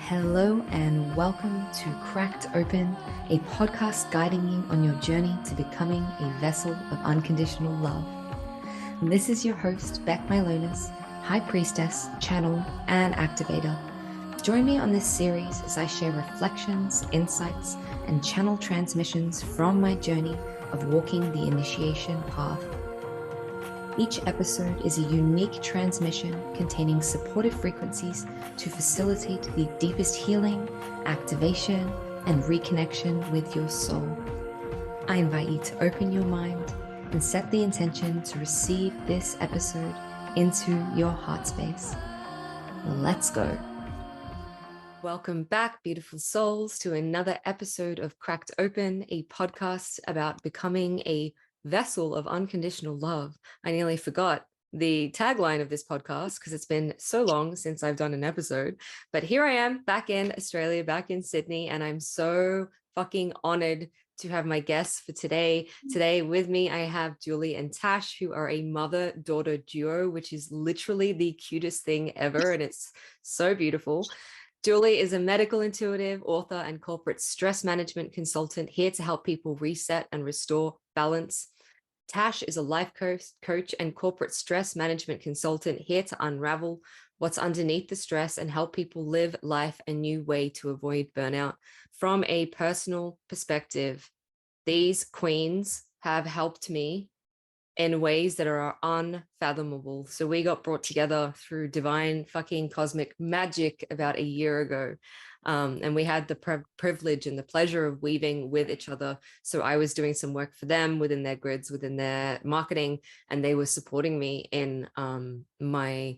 Hello and welcome to Cracked Open, a podcast guiding you on your journey to becoming a vessel of unconditional love. And this is your host, Beck Milonis, High Priestess, Channel, and Activator. Join me on this series as I share reflections, insights, and channel transmissions from my journey of walking the initiation path. Each episode is a unique transmission containing supportive frequencies to facilitate the deepest healing, activation, and reconnection with your soul. I invite you to open your mind and set the intention to receive this episode into your heart space. Let's go. Welcome back, beautiful souls, to another episode of Cracked Open, a podcast about becoming a vessel of unconditional love. I nearly forgot the tagline of this podcast because it's been so long since I've done an episode, but here I am back in Australia, back in Sydney, and I'm so fucking honored to have my guests for today. Today with me, I have Julie and Tash, who are a mother-daughter duo, which is literally the cutest thing ever, and it's so beautiful. Julie is a medical intuitive, author, and corporate stress management consultant here to help people reset and restore balance. Tash is a life coach and corporate stress management consultant here to unravel what's underneath the stress and help people live life a new way to avoid burnout. From a personal perspective, these queens have helped me in ways that are unfathomable. So we got brought together through divine fucking cosmic magic about a year ago. And we had the privilege and the pleasure of weaving with each other. So I was doing some work for them within their grids, within their marketing, and they were supporting me in my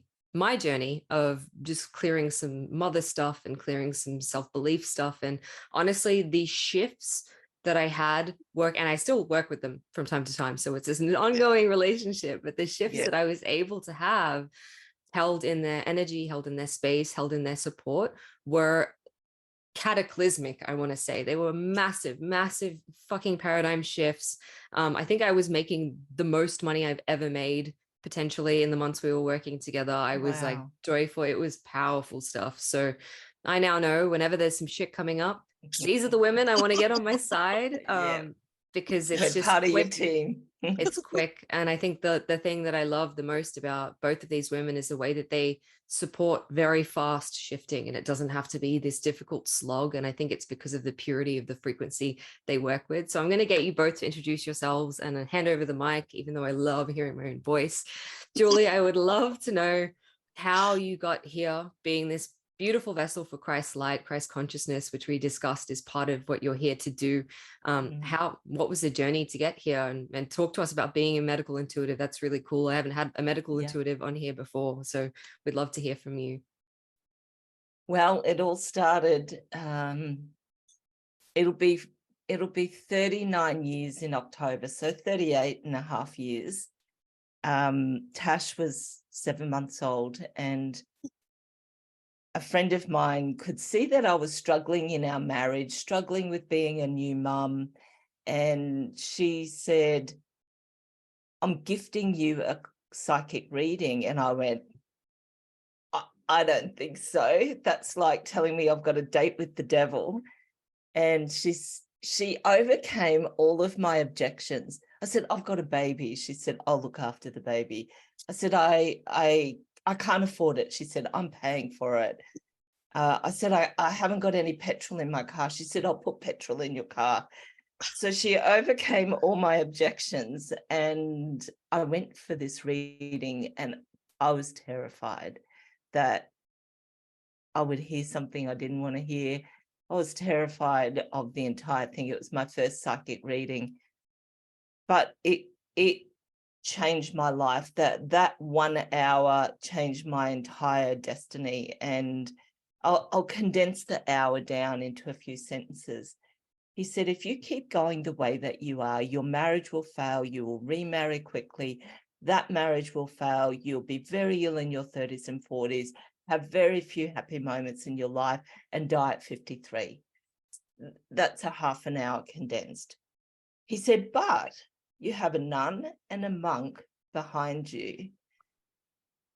journey of just clearing some mother stuff and clearing some self-belief stuff. And honestly, these shifts that I had work, and I still work with them from time to time. So it's just an ongoing relationship, but the shifts that I was able to have held in their energy, held in their space, held in their support were cataclysmic. I want to say they were massive fucking paradigm shifts. I think I was making the most money I've ever made potentially in the months we were working together. I was like joyful. It was powerful stuff. So I now know whenever there's some shit coming up, these are the women I want to get on my side, because it's just part of your team. It's quick. And I think the thing that I love the most about both of these women is the way that they support very fast shifting, and it doesn't have to be this difficult slog. And I think it's because of the purity of the frequency they work with. So I'm going to get you both to introduce yourselves and hand over the mic, even though I love hearing my own voice. Julie, I would love to know how you got here being this beautiful vessel for Christ's light, Christ consciousness, which we discussed is part of what you're here to do. What was the journey to get here, and talk to us about being a medical intuitive? That's really cool. I haven't had a medical intuitive on here before, so we'd love to hear from you. Well, it all started, it'll be 39 years in October, so 38 and a half years. Tash was 7 months old, and a friend of mine could see that I was struggling in our marriage, struggling with being a new mum. And she said, I'm gifting you a psychic reading. And I went, I don't think so. That's like telling me I've got a date with the devil. And she overcame all of my objections. I said, I've got a baby. She said, I'll look after the baby. I said, I can't afford it. She said, I'm paying for it. I said, I haven't got any petrol in my car. She said, I'll put petrol in your car. So she overcame all my objections, and I went for this reading, and I was terrified that I would hear something I didn't want to hear. I was terrified of the entire thing. It was my first psychic reading, but it changed my life. That 1 hour changed my entire destiny. And I'll condense the hour down into a few sentences. He said, if you keep going the way that you are, your marriage will fail. You will remarry quickly. That marriage will fail. You'll be very ill in your 30s and 40s, have very few happy moments in your life, and die at 53. That's a half an hour condensed. He said, but you have a nun and a monk behind you,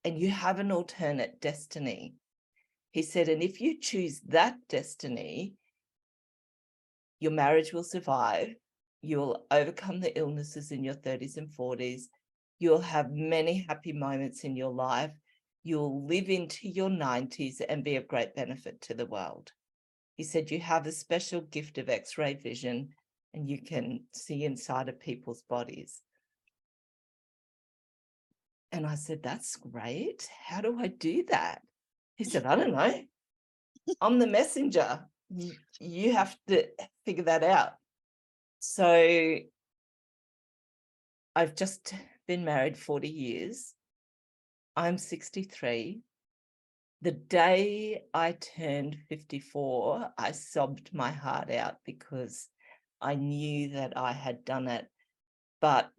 and you have an alternate destiny. He said, and if you choose that destiny, your marriage will survive. You'll overcome the illnesses in your 30s and 40s. You'll have many happy moments in your life. You'll live into your 90s and be of great benefit to the world. He said, you have a special gift of X-ray vision and you can see inside of people's bodies. And I said, that's great. How do I do that? He said, I don't know. I'm the messenger. You have to figure that out. So I've just been married 40 years. I'm 63. The day I turned 54, I sobbed my heart out because I knew that I had done it. But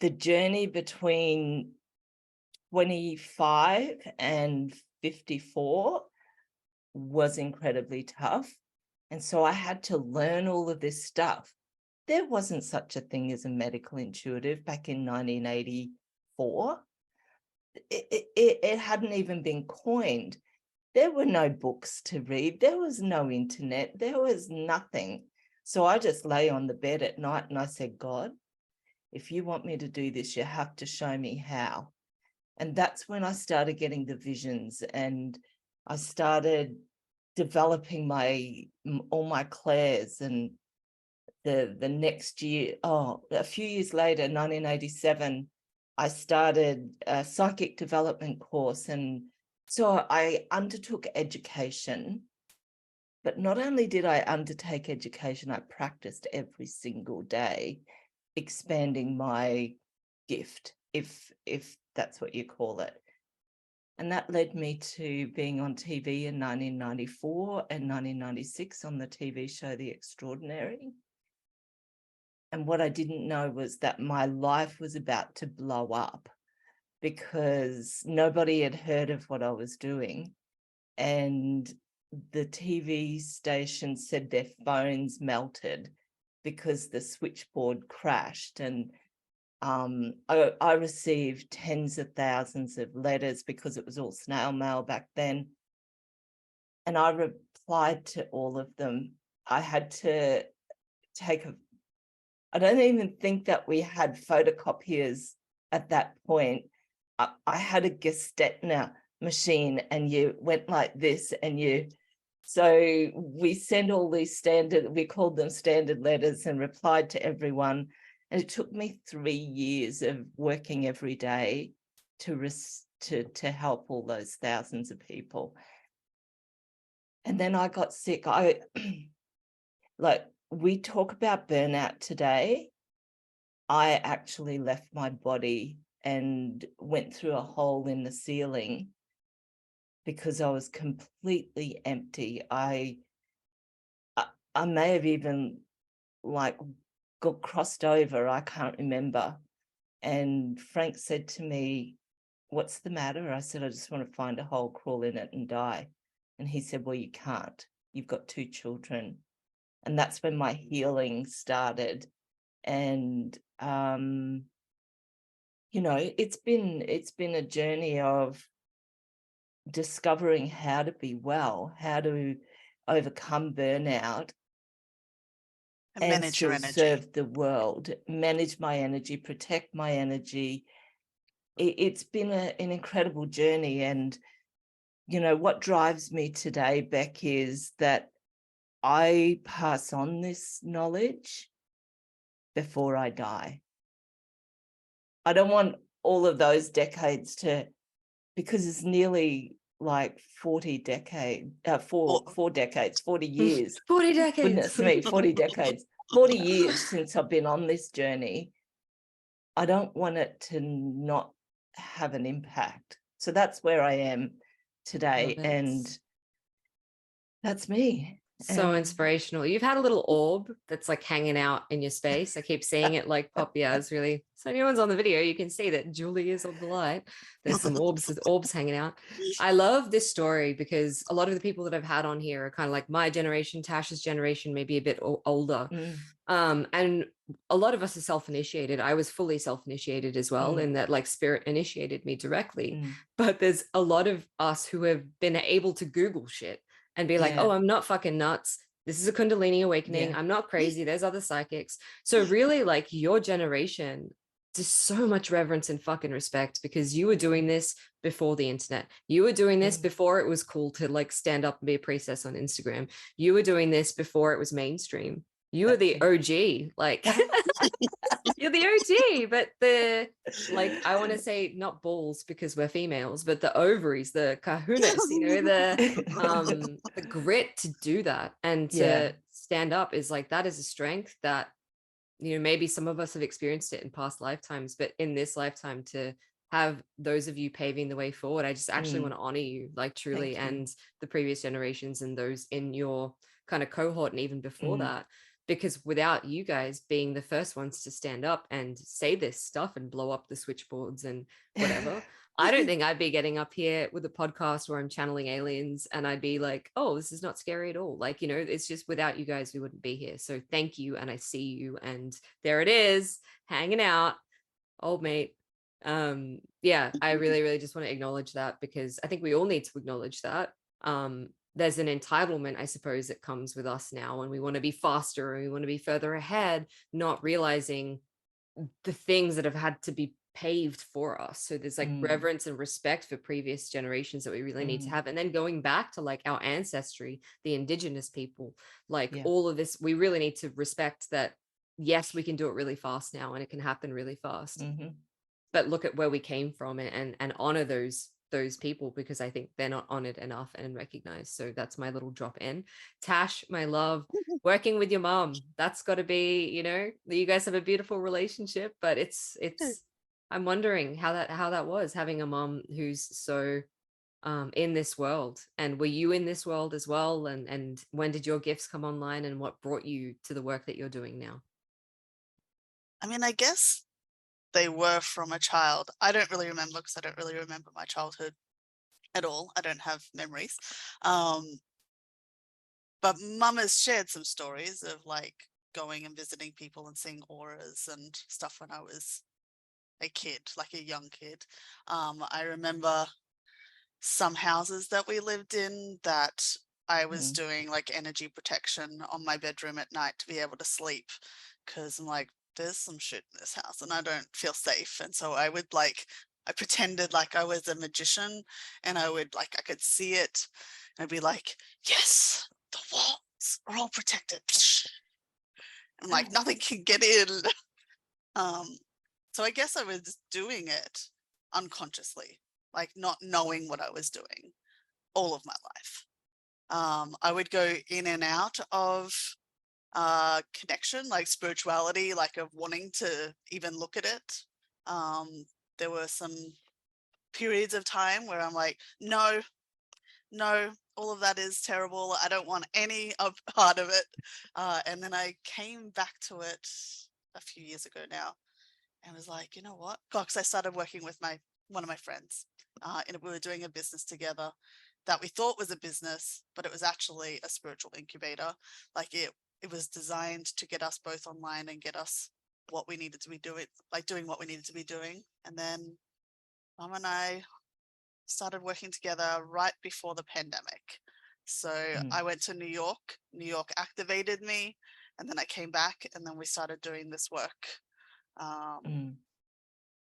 the journey between 25 and 54 was incredibly tough. And so I had to learn all of this stuff. There wasn't such a thing as a medical intuitive back in 1984. It hadn't even been coined. There were no books to read. There was no internet. There was nothing. So I just lay on the bed at night and I said, God, if you want me to do this, you have to show me how. And that's when I started getting the visions, and I started developing all my clairs. And the next year, a few years later, 1987, I started a psychic development course. And so I undertook education, but not only did I undertake education, I practiced every single day, expanding my gift, if that's what you call it. And that led me to being on TV in 1994 and 1996 on the TV show The Extraordinary. And what I didn't know was that my life was about to blow up because nobody had heard of what I was doing. And the TV station said their phones melted because the switchboard crashed. And I received tens of thousands of letters because it was all snail mail back then. And I replied to all of them. I had to I don't even think that we had photocopiers at that point. I had a Gestetner machine, and you went like this, and so we sent all these we called them standard letters, and replied to everyone. And it took me 3 years of working every day to help all those thousands of people. And then I got sick. Like, we talk about burnout today. I actually left my body and went through a hole in the ceiling because I was completely empty. I may have even got crossed over. I can't remember. And Frank said to me, what's the matter? I said, I just want to find a hole, crawl in it and die. And he said, well, you can't. You've got 2 children. And that's when my healing started. And, it's been a journey of discovering how to be well, how to overcome burnout, and still serve the world, manage my energy, protect my energy. It's been an incredible journey. And, what drives me today, Beck, is that I pass on this knowledge before I die. I don't want all of those decades because it's nearly like 40 decades, 4 decades, 40 years. 40 decades. Goodness me, 40 decades, 40 years since I've been on this journey. I don't want it to not have an impact. So that's where I am today. And that's me. So inspirational. You've had a little orb that's like hanging out in your space. I keep seeing it like pop. Yeah, it's really, so anyone's on the video, you can see that Julie is on the light. There's some orbs hanging out. I love this story because a lot of the people that I've had on here are kind of like my generation, Tash's generation, maybe a bit older. And a lot of us are self-initiated. I was fully self-initiated as well, in that like spirit initiated me directly. But there's a lot of us who have been able to Google shit and be like, oh, I'm not fucking nuts. This is a Kundalini awakening. I'm not crazy. There's other psychics. So really, like, your generation, just so much reverence and fucking respect, because you were doing this before the internet. You were doing this before it was cool to like stand up and be a priestess on Instagram. You were doing this before it was mainstream. You are the OG, like you're the OG, but the, like, I want to say not balls because we're females, but the ovaries, the kahunas, you know, the grit to do that and to stand up is like, that is a strength that, you know, maybe some of us have experienced it in past lifetimes, but in this lifetime, to have those of you paving the way forward, I just actually want to honor you, like, truly, and the previous generations and those in your kind of cohort and even before that, because without you guys being the first ones to stand up and say this stuff and blow up the switchboards and whatever, I don't think I'd be getting up here with a podcast where I'm channeling aliens and I'd be like, oh, this is not scary at all. Like, you know, it's just without you guys, we wouldn't be here. So thank you. And I see you. And there it is, hanging out, old mate. Yeah, I really, really just want to acknowledge that, because I think we all need to acknowledge that. There's an entitlement, I suppose, that comes with us now, and we want to be faster and we want to be further ahead, not realizing the things that have had to be paved for us. So there's like reverence and respect for previous generations that we really need to have. And then going back to like our ancestry, the indigenous people, like all of this, we really need to respect that. Yes, we can do it really fast now and it can happen really fast. But look at where we came from and honor those people, because I think they're not honored enough and recognized. So that's my little drop in. Tash, my love, working with your mom, that's got to be, you know, you guys have a beautiful relationship, but it's I'm wondering how that was, having a mom who's so in this world. And were you in this world as well? And when did your gifts come online, and what brought you to the work that you're doing now? I mean, I guess they were from a child. I don't really remember, because I don't really remember my childhood at all. I don't have memories. But Mum has shared some stories of like going and visiting people and seeing auras and stuff when I was a kid, like a young kid. I remember some houses that we lived in that I was doing like energy protection on my bedroom at night to be able to sleep, because I'm like, there's some shit in this house and I don't feel safe. And so I would like, I pretended like I was a magician and I would like, I could see it and I'd be like, yes, the walls are all protected. And like nothing can get in. So I guess I was doing it unconsciously, like not knowing what I was doing all of my life. I would go in and out of connection, like spirituality, like of wanting to even look at it. There were some periods of time where I'm like, no, all of that is terrible. I don't want any of part of it. And then I came back to it a few years ago now and was like, you know what? Because I started working with one of my friends, and we were doing a business together that we thought was a business, but it was actually a spiritual incubator. Like it was designed to get us both online and get us what we needed to be doing, like doing what we needed to be doing. And then Mum and I started working together right before the pandemic. So I went to New York activated me, and then I came back, and then we started doing this work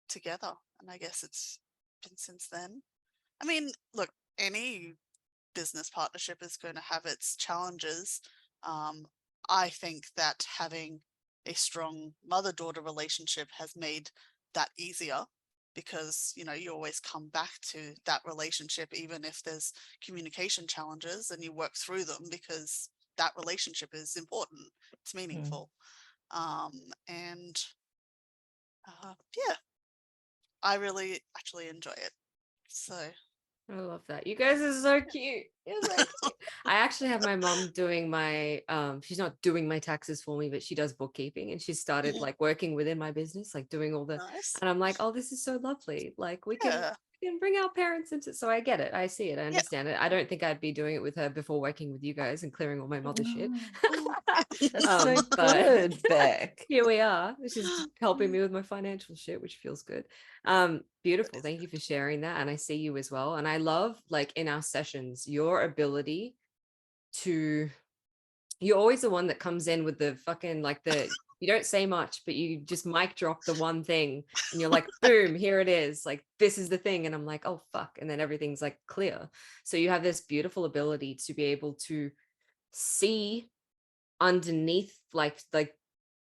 together. And I guess it's been since then. I mean, look, any business partnership is going to have its challenges. I think that having a strong mother-daughter relationship has made that easier, because, you know, you always come back to that relationship, even if there's communication challenges, and you work through them because that relationship is important. It's meaningful. And yeah, I really actually enjoy it. So I love that. You guys are so cute. You're so cute. I actually have my mom doing my, she's not doing my taxes for me, but she does bookkeeping, and she started like working within my business, like doing all the, nice. and I'm like, oh, this is so lovely. Like we can can bring our parents into, so I get it. I see it. I Yeah. understand it. I don't think I'd be doing it with her before working with you guys and clearing all my mother shit. That's so good, Beck. Here we are. She's helping me with my financial shit, which feels good. Beautiful. Thank you for sharing that. And I see you as well. And I love, like, in our sessions, your ability to, you're always the one that comes in with the fucking, like, you don't say much, but you just mic drop the one thing and you're like, boom, here it is. Like, this is the thing. And I'm like, oh, fuck. And then everything's like clear. So you have this beautiful ability to be able to see underneath, like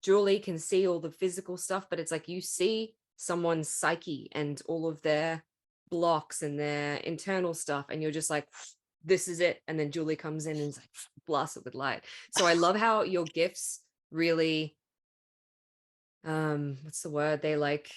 Julie can see all the physical stuff, but it's like you see someone's psyche and all of their blocks and their internal stuff. And you're just like, this is it. And then Julie comes in and is like, blast it with light. So I love how your gifts really, what's the word? They like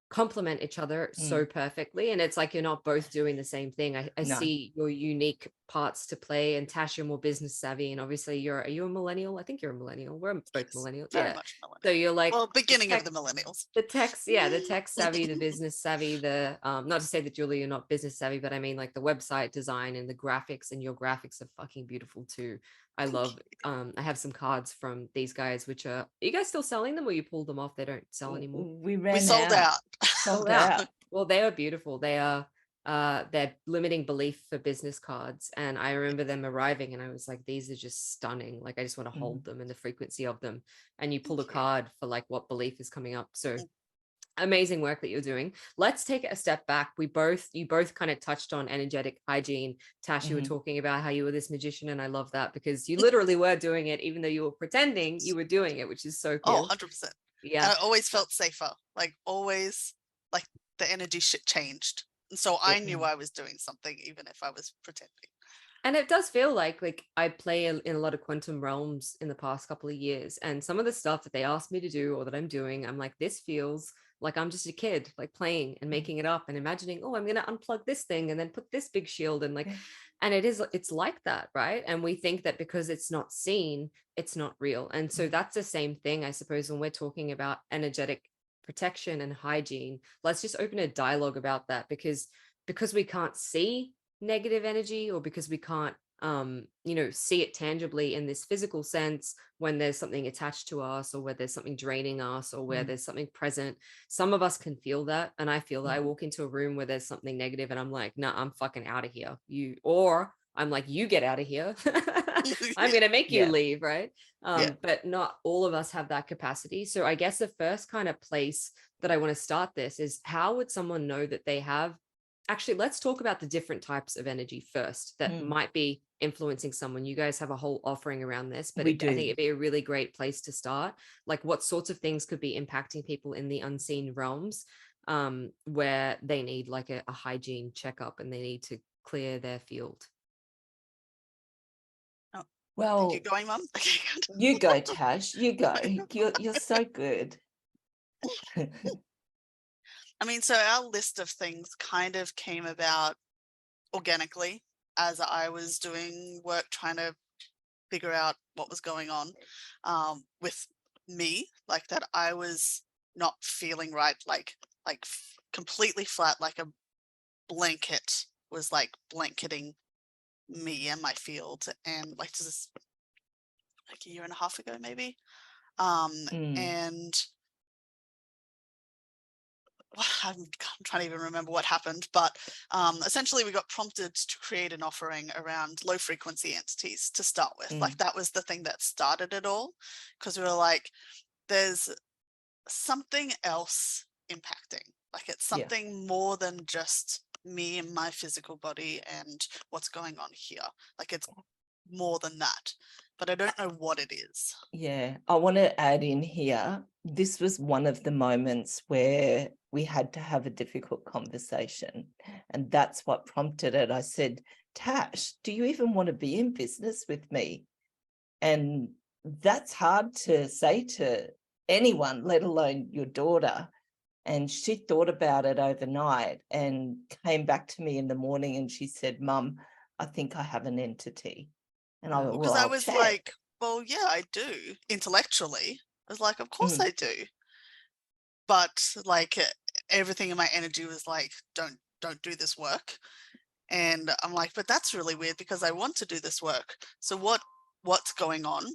complement each other so perfectly. And it's like you're not both doing the same thing. I see your unique parts to play. And Tash, you're more business savvy. And obviously are you a millennial? I think you're a millennial. We're both millennials. Very much millennial. So you're like, well, beginning of the millennials. The tech savvy, the business savvy, the not to say that Julie, you're not business savvy, but I mean like the website design and the graphics, and your graphics are fucking beautiful too. I love I have some cards from these guys, which are you guys still selling them, or you pulled them off? They don't sell anymore. We sold out. Sold out. Well, they are beautiful. They are they're limiting belief for business cards, and I remember them arriving and I was like, these are just stunning. Like, I just want to hold them and the frequency of them. And you pull a card for like what belief is coming up. So amazing work that you're doing. Let's take it a step back. You both kind of touched on energetic hygiene. Tash, you were talking about how you were this magician, and I love that because you literally were doing it, even though you were pretending you were doing it, which is so cool. 100%. Yeah. And I always felt safer, like always, like the energy shit changed. And so I knew I was doing something, even if I was pretending. And it does feel like I play in a lot of quantum realms in the past couple of years. And some of the stuff that they asked me to do or that I'm doing, I'm like, this feels like I'm just a kid, like playing and making it up and imagining, oh, I'm going to unplug this thing and then put this big shield and like, and it's like that, right? And we think that because it's not seen, it's not real. And so that's the same thing, I suppose, when we're talking about energetic protection and hygiene. Let's just open a dialogue about that, because we can't see negative energy, or because we can't see it tangibly in this physical sense, when there's something attached to us, or where there's something draining us, or where there's something present. Some of us can feel that, and I feel that. I walk into a room where there's something negative and I'm like, nah, I'm fucking out of here. Or I'm like, you get out of here. I'm gonna make you leave, right? But not all of us have that capacity. So I guess the first kind of place that I want to start this is, how would someone know that they have, actually, let's talk about the different types of energy first that might be influencing someone. You guys have a whole offering around this, but I think it'd be a really great place to start. Like, what sorts of things could be impacting people in the unseen realms, where they need like a hygiene checkup and they need to clear their field? Oh, well, you going, Mum? Okay, good. You go, Tash. You go. You're so good. I mean, so our list of things kind of came about organically as I was doing work trying to figure out what was going on with me, like that I was not feeling right, like completely flat, like a blanket was like blanketing me and my field. And like, this is like a year and a half ago, maybe. And I'm trying to even remember what happened, but essentially we got prompted to create an offering around low frequency entities to start with. Like, that was the thing that started it all, because we were like, there's something else impacting. Like, it's something more than just me and my physical body and what's going on here. Like, it's more than that, but I don't know what it is. Yeah, I want to add in here, this was one of the moments where we had to have a difficult conversation, and that's what prompted it. I said, Tash, do you even want to be in business with me? And that's hard to say to anyone, let alone your daughter. And she thought about it overnight and came back to me in the morning and she said, Mum, I think I have an entity. And I went, because I was check. like, well, yeah, I do. Intellectually, I was like, of course I do. But like, everything in my energy was like, don't don't do this work. And I'm like, but that's really weird because I want to do this work. So what's going on?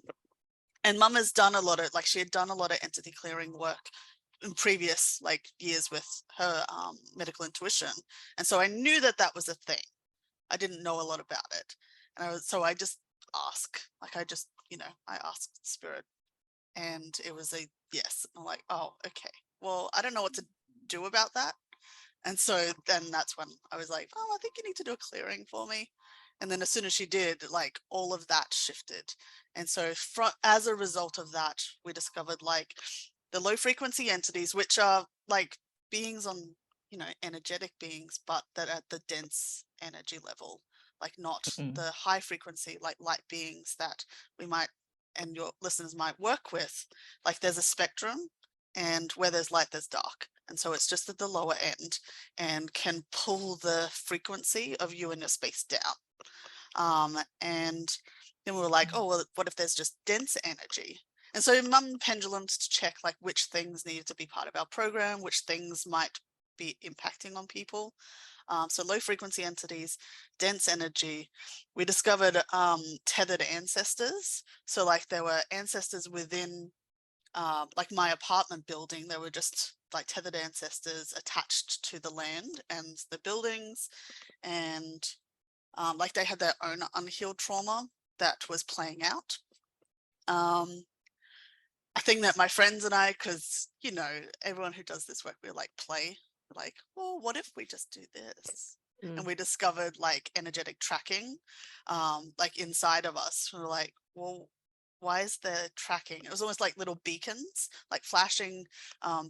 And Mum has done a lot of, like, she had done a lot of entity clearing work in previous like years with her medical intuition. And so I knew that that was a thing. I didn't know a lot about it. And I just asked, like, I asked Spirit, and it was a yes. I'm like, oh, okay. Well, I don't know what to do about that. And so then that's when I was like, oh, I think you need to do a clearing for me. And then as soon as she did, like, all of that shifted. And so as a result of that, we discovered like the low frequency entities, which are like beings on, energetic beings, but that at the dense energy level, like not the high frequency, like light beings that we might, and your listeners might work with. Like there's a spectrum, and where there's light, there's dark. And so it's just at the lower end and can pull the frequency of you in your space down. And then we were like, oh, well, what if there's just dense energy? And so Mum pendulums to check like which things needed to be part of our program, which things might be impacting on people. So low frequency entities, dense energy. We discovered tethered ancestors. So like there were ancestors within like my apartment building. There were just like tethered ancestors attached to the land and the buildings, and like they had their own unhealed trauma that was playing out. A thing that my friends and I, because everyone who does this work, we like play, like, well, what if we just do this? And we discovered like energetic tracking like inside of us. We were like, well, why is there tracking? It was almost like little beacons, like flashing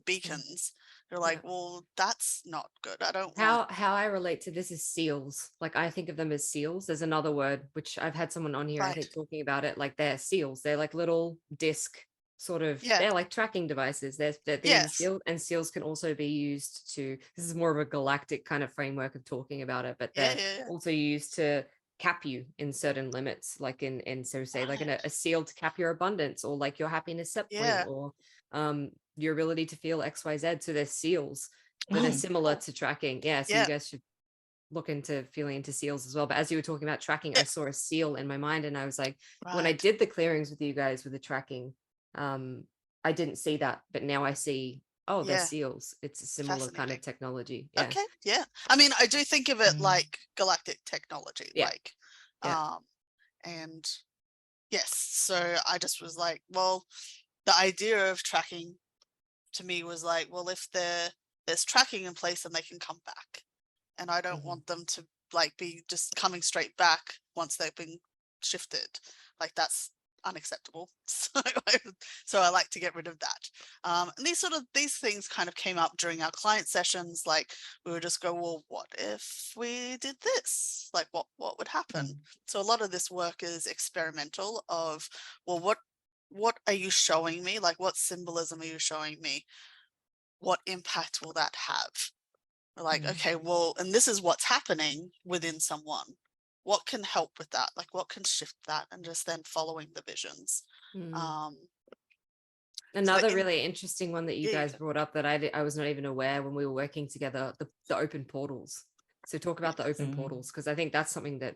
beacons. They're like, well, that's not good. I don't want. How I relate to this is seals. Like I think of them as seals. There's another word which I've had someone on here, I think, talking about it. Like they're seals. They're like little disc sort of, they're like tracking devices. They're being sealed, and seals can also be used to, this is more of a galactic kind of framework of talking about it, but they're also used to cap you in certain limits, like in so say like a seal to cap your abundance, or like your happiness set point, or your ability to feel XYZ. So there's seals that are similar to tracking. So you guys should look into feeling into seals as well. But as you were talking about tracking, I saw a seal in my mind, and I was like, when I did the clearings with you guys with the tracking, I didn't see that, but now I see, oh, they're seals. It's a similar kind of technology. Okay. Yeah. I mean, I do think of it like galactic technology, like, and yes. So I just was like, well, the idea of tracking to me was like, well, if there's tracking in place, then they can come back. And I don't want them to like be just coming straight back once they've been shifted. Like that's unacceptable. So I like to get rid of that. And these things kind of came up during our client sessions. Like we would just go, well, what if we did this? Like what would happen? So a lot of this work is experimental of, well, what are you showing me? Like what symbolism are you showing me? What impact will that have? We're like, okay, well, and this is what's happening within someone. What can help with that? Like what can shift that? And just then following the visions. Another really interesting one that you guys brought up that I was not even aware when we were working together, the open portals. So talk about the open portals, because I think that's something that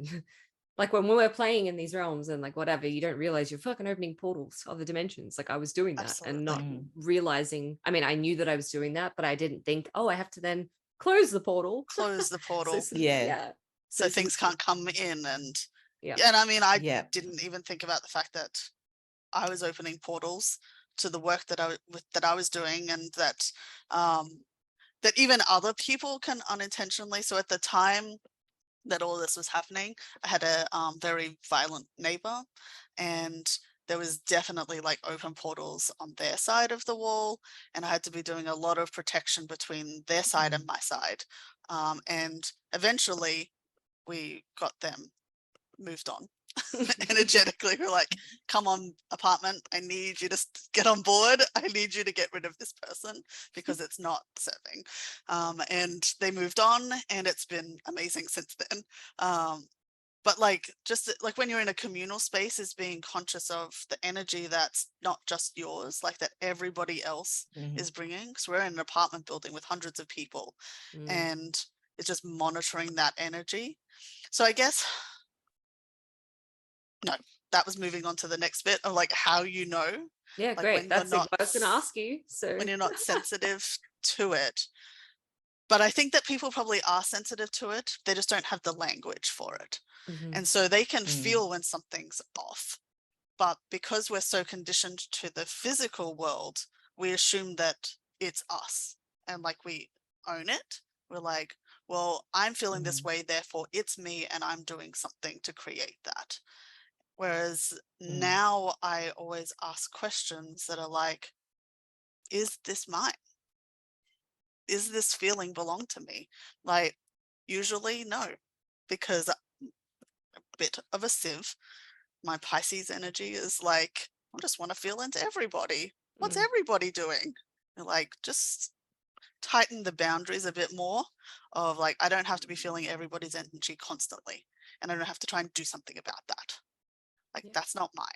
like when we were playing in these realms and like whatever, you don't realize you're fucking opening portals of the dimensions. Like I was doing that and not realizing, I mean, I knew that I was doing that, but I didn't think, oh, I have to then close the portal. So things can't come in. And I mean, I didn't even think about the fact that I was opening portals to the work that I was doing, and that that even other people can unintentionally. So at the time that all this was happening, I had a very violent neighbor, and there was definitely like open portals on their side of the wall, and I had to be doing a lot of protection between their side and my side. And eventually we got them moved on. Energetically, we're like, come on, apartment, I need you to get on board. I need you to get rid of this person because it's not serving. And they moved on, and it's been amazing since then. But like, just like when you're in a communal space, is being conscious of the energy that's not just yours, like that everybody else is bringing. Because we're in an apartment building with hundreds of people, and It's just monitoring that energy. So I guess, no, that was moving on to the next bit of like how you know. Yeah, like great. That's what I was going to ask you. So when you're not sensitive to it. But I think that people probably are sensitive to it. They just don't have the language for it. And so they can feel when something's off. But because we're so conditioned to the physical world, we assume that it's us and like we own it. We're like, well, I'm feeling this way, therefore it's me and I'm doing something to create that. Whereas now I always ask questions that are like, is this mine? Is this feeling belong to me? Like, usually no, because a bit of a sieve. My Pisces energy is like, I just want to feel into everybody. What's everybody doing? And like, just tighten the boundaries a bit more of like, I don't have to be feeling everybody's energy constantly. And I don't have to try and do something about that. Like, that's not mine.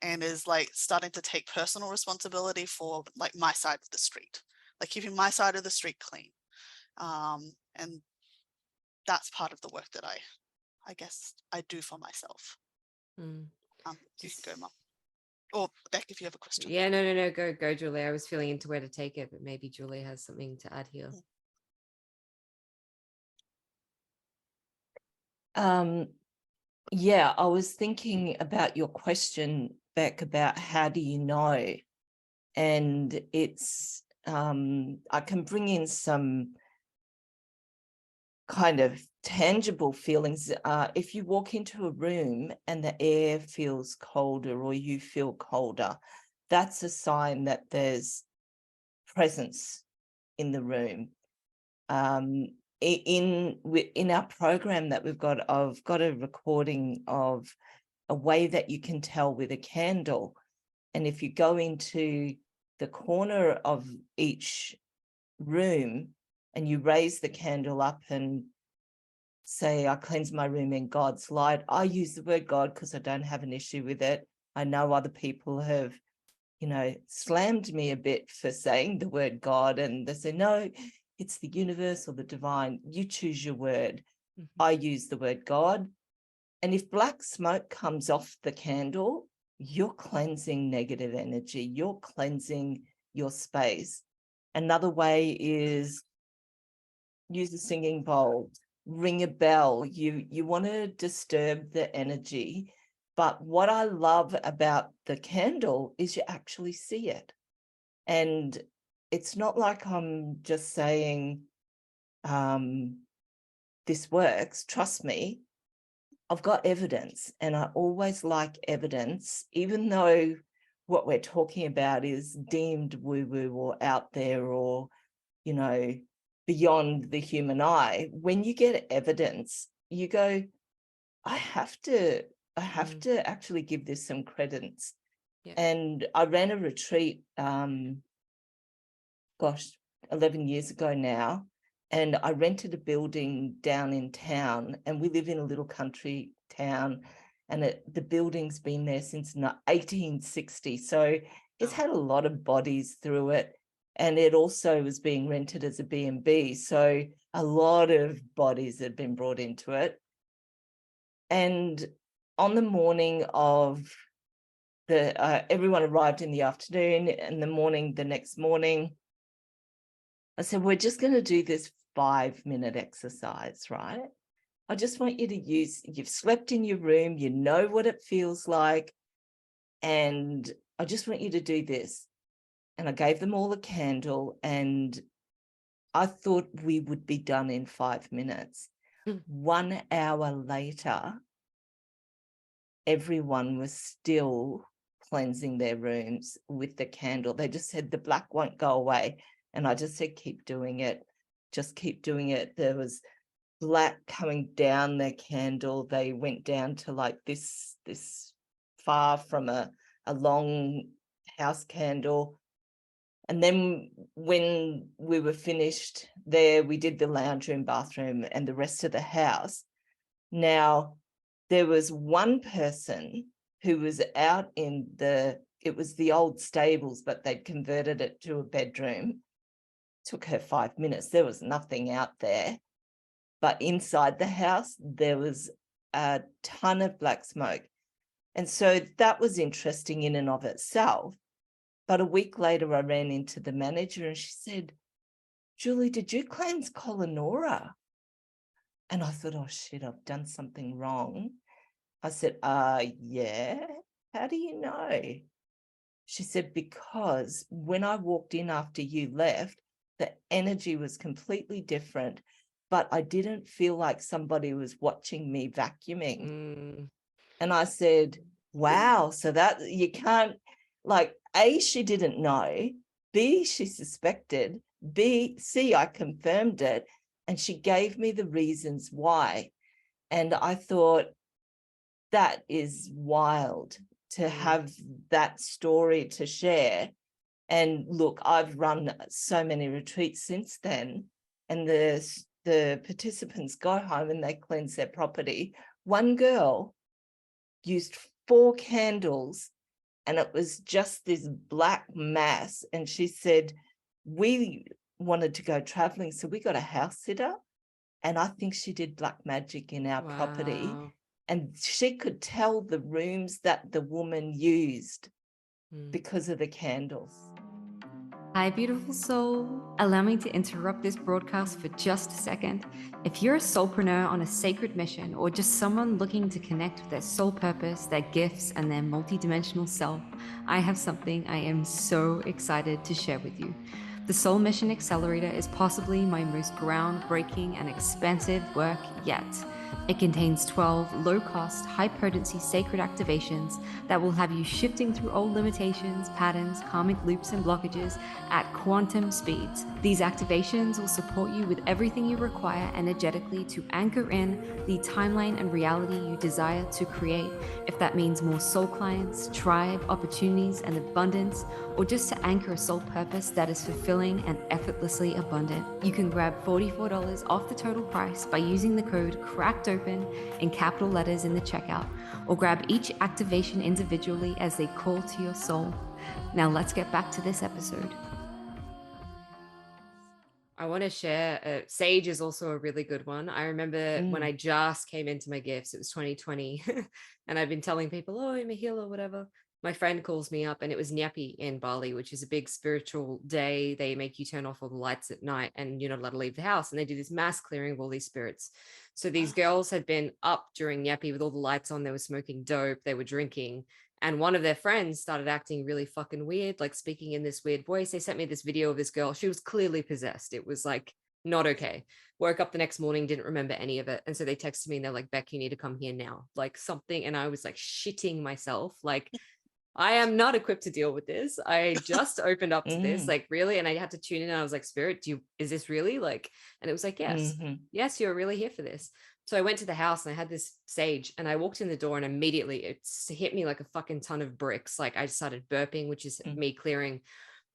And is like starting to take personal responsibility for like my side of the street, like keeping my side of the street clean. And that's part of the work that I guess I do for myself. You can go, Mum. Or Beck, if you have a question. Yeah, no, go, Julie. I was feeling into where to take it, but maybe Julie has something to add here. Yeah, I was thinking about your question, Beck, about how do you know? And it's, I can bring in some kind of tangible feelings. If you walk into a room and the air feels colder or you feel colder, that's a sign that there's presence in the room. In our program that we've got, I've got a recording of a way that you can tell with a candle. And if you go into the corner of each room and you raise the candle up and say, I cleanse my room in God's light. I use the word God because I don't have an issue with it. I know other people have, slammed me a bit for saying the word God, and they say, no, it's the universe or the divine. You choose your word. I use the word God. And if black smoke comes off the candle, you're cleansing negative energy. You're cleansing your space. Another way is use a singing bowl, ring a bell. You want to disturb the energy. But what I love about the candle is you actually see it. And it's not like I'm just saying, this works, trust me. I've got evidence, and I always like evidence, even though what we're talking about is deemed woo-woo or out there or, beyond the human eye. When you get evidence, you go, I have to actually give this some credence. And I ran a retreat, 11 years ago now, and I rented a building down in town, and we live in a little country town, and the building's been there since 1860. So it's had a lot of bodies through it. And it also was being rented as a B&B. So a lot of bodies had been brought into it. And on the morning of everyone arrived in the afternoon, and the next morning, I said, we're just going to do this 5-minute exercise, right? I just want you to you've slept in your room, you know what it feels like, and I just want you to do this. And I gave them all a candle, and I thought we would be done in 5 minutes. 1 hour later, everyone was still cleansing their rooms with the candle. They just said the black won't go away. And I just said, keep doing it. Just keep doing it. There was black coming down their candle. They went down to like this far from a long house candle. And then when we were finished there, we did the lounge room, bathroom, and the rest of the house. Now, there was one person who was out in it was the old stables, but they'd converted it to a bedroom. Took her 5 minutes. There was nothing out there. but inside the house, there was a ton of black smoke. And so that was interesting in and of itself. But a week later, I ran into the manager and she said, Julie, did you cleanse Colinora? And I thought, oh, shit, I've done something wrong. I said, yeah. How do you know? She said, because when I walked in after you left, the energy was completely different, but I didn't feel like somebody was watching me vacuuming. And I said, wow, so that you can't, like, A, she didn't know, B, she suspected, C, I confirmed it, and she gave me the reasons why. And I thought, that is wild to have that story to share. And look, I've run so many retreats since then, and the participants go home and they cleanse their property. One girl used 4 candles and it was just this black mass. And she said, we wanted to go traveling, so we got a house sitter, and I think she did black magic in our property. And she could tell the rooms that the woman used because of the candles. Hi, beautiful soul. Allow me to interrupt this broadcast for just a second. If you're a soulpreneur on a sacred mission, or just someone looking to connect with their soul purpose, their gifts, and their multidimensional self, I have something I am so excited to share with you. The Soul Mission Accelerator is possibly my most groundbreaking and expensive work yet. It contains 12 low-cost, high-potency sacred activations that will have you shifting through old limitations, patterns, karmic loops, and blockages at quantum speeds. These activations will support you with everything you require energetically to anchor in the timeline and reality you desire to create, if that means more soul clients, tribe, opportunities, and abundance, or just to anchor a soul purpose that is fulfilling and effortlessly abundant. You can grab $44 off the total price by using the code CRACKEDOPEN in capital letters in the checkout, or grab each activation individually as they call to your soul. Now let's get back to this episode. I want to share, Sage is also a really good one. I remember when I just came into my gifts, it was 2020, and I've been telling people, oh, I'm a healer, whatever. My friend calls me up, and it was Nyepi in Bali, which is a big spiritual day. They make you turn off all the lights at night and you're not allowed to leave the house. And they do this mass clearing of all these spirits. So these girls had been up during Nyepi with all the lights on. They were smoking dope. They were drinking. And one of their friends started acting really fucking weird, like speaking in this weird voice. They sent me this video of this girl. She was clearly possessed. It was like not okay. Woke up the next morning, didn't remember any of it. And so they texted me and they're like, Beck, you need to come here now. Like something. And I was like shitting myself. Like, I am not equipped to deal with this. I just opened up to this, like really. And I had to tune in. And I was like, Spirit, is this really like, and it was like, yes, you're really here for this. So I went to the house and I had this sage and I walked in the door and immediately it hit me like a fucking ton of bricks. Like I started burping, which is me clearing,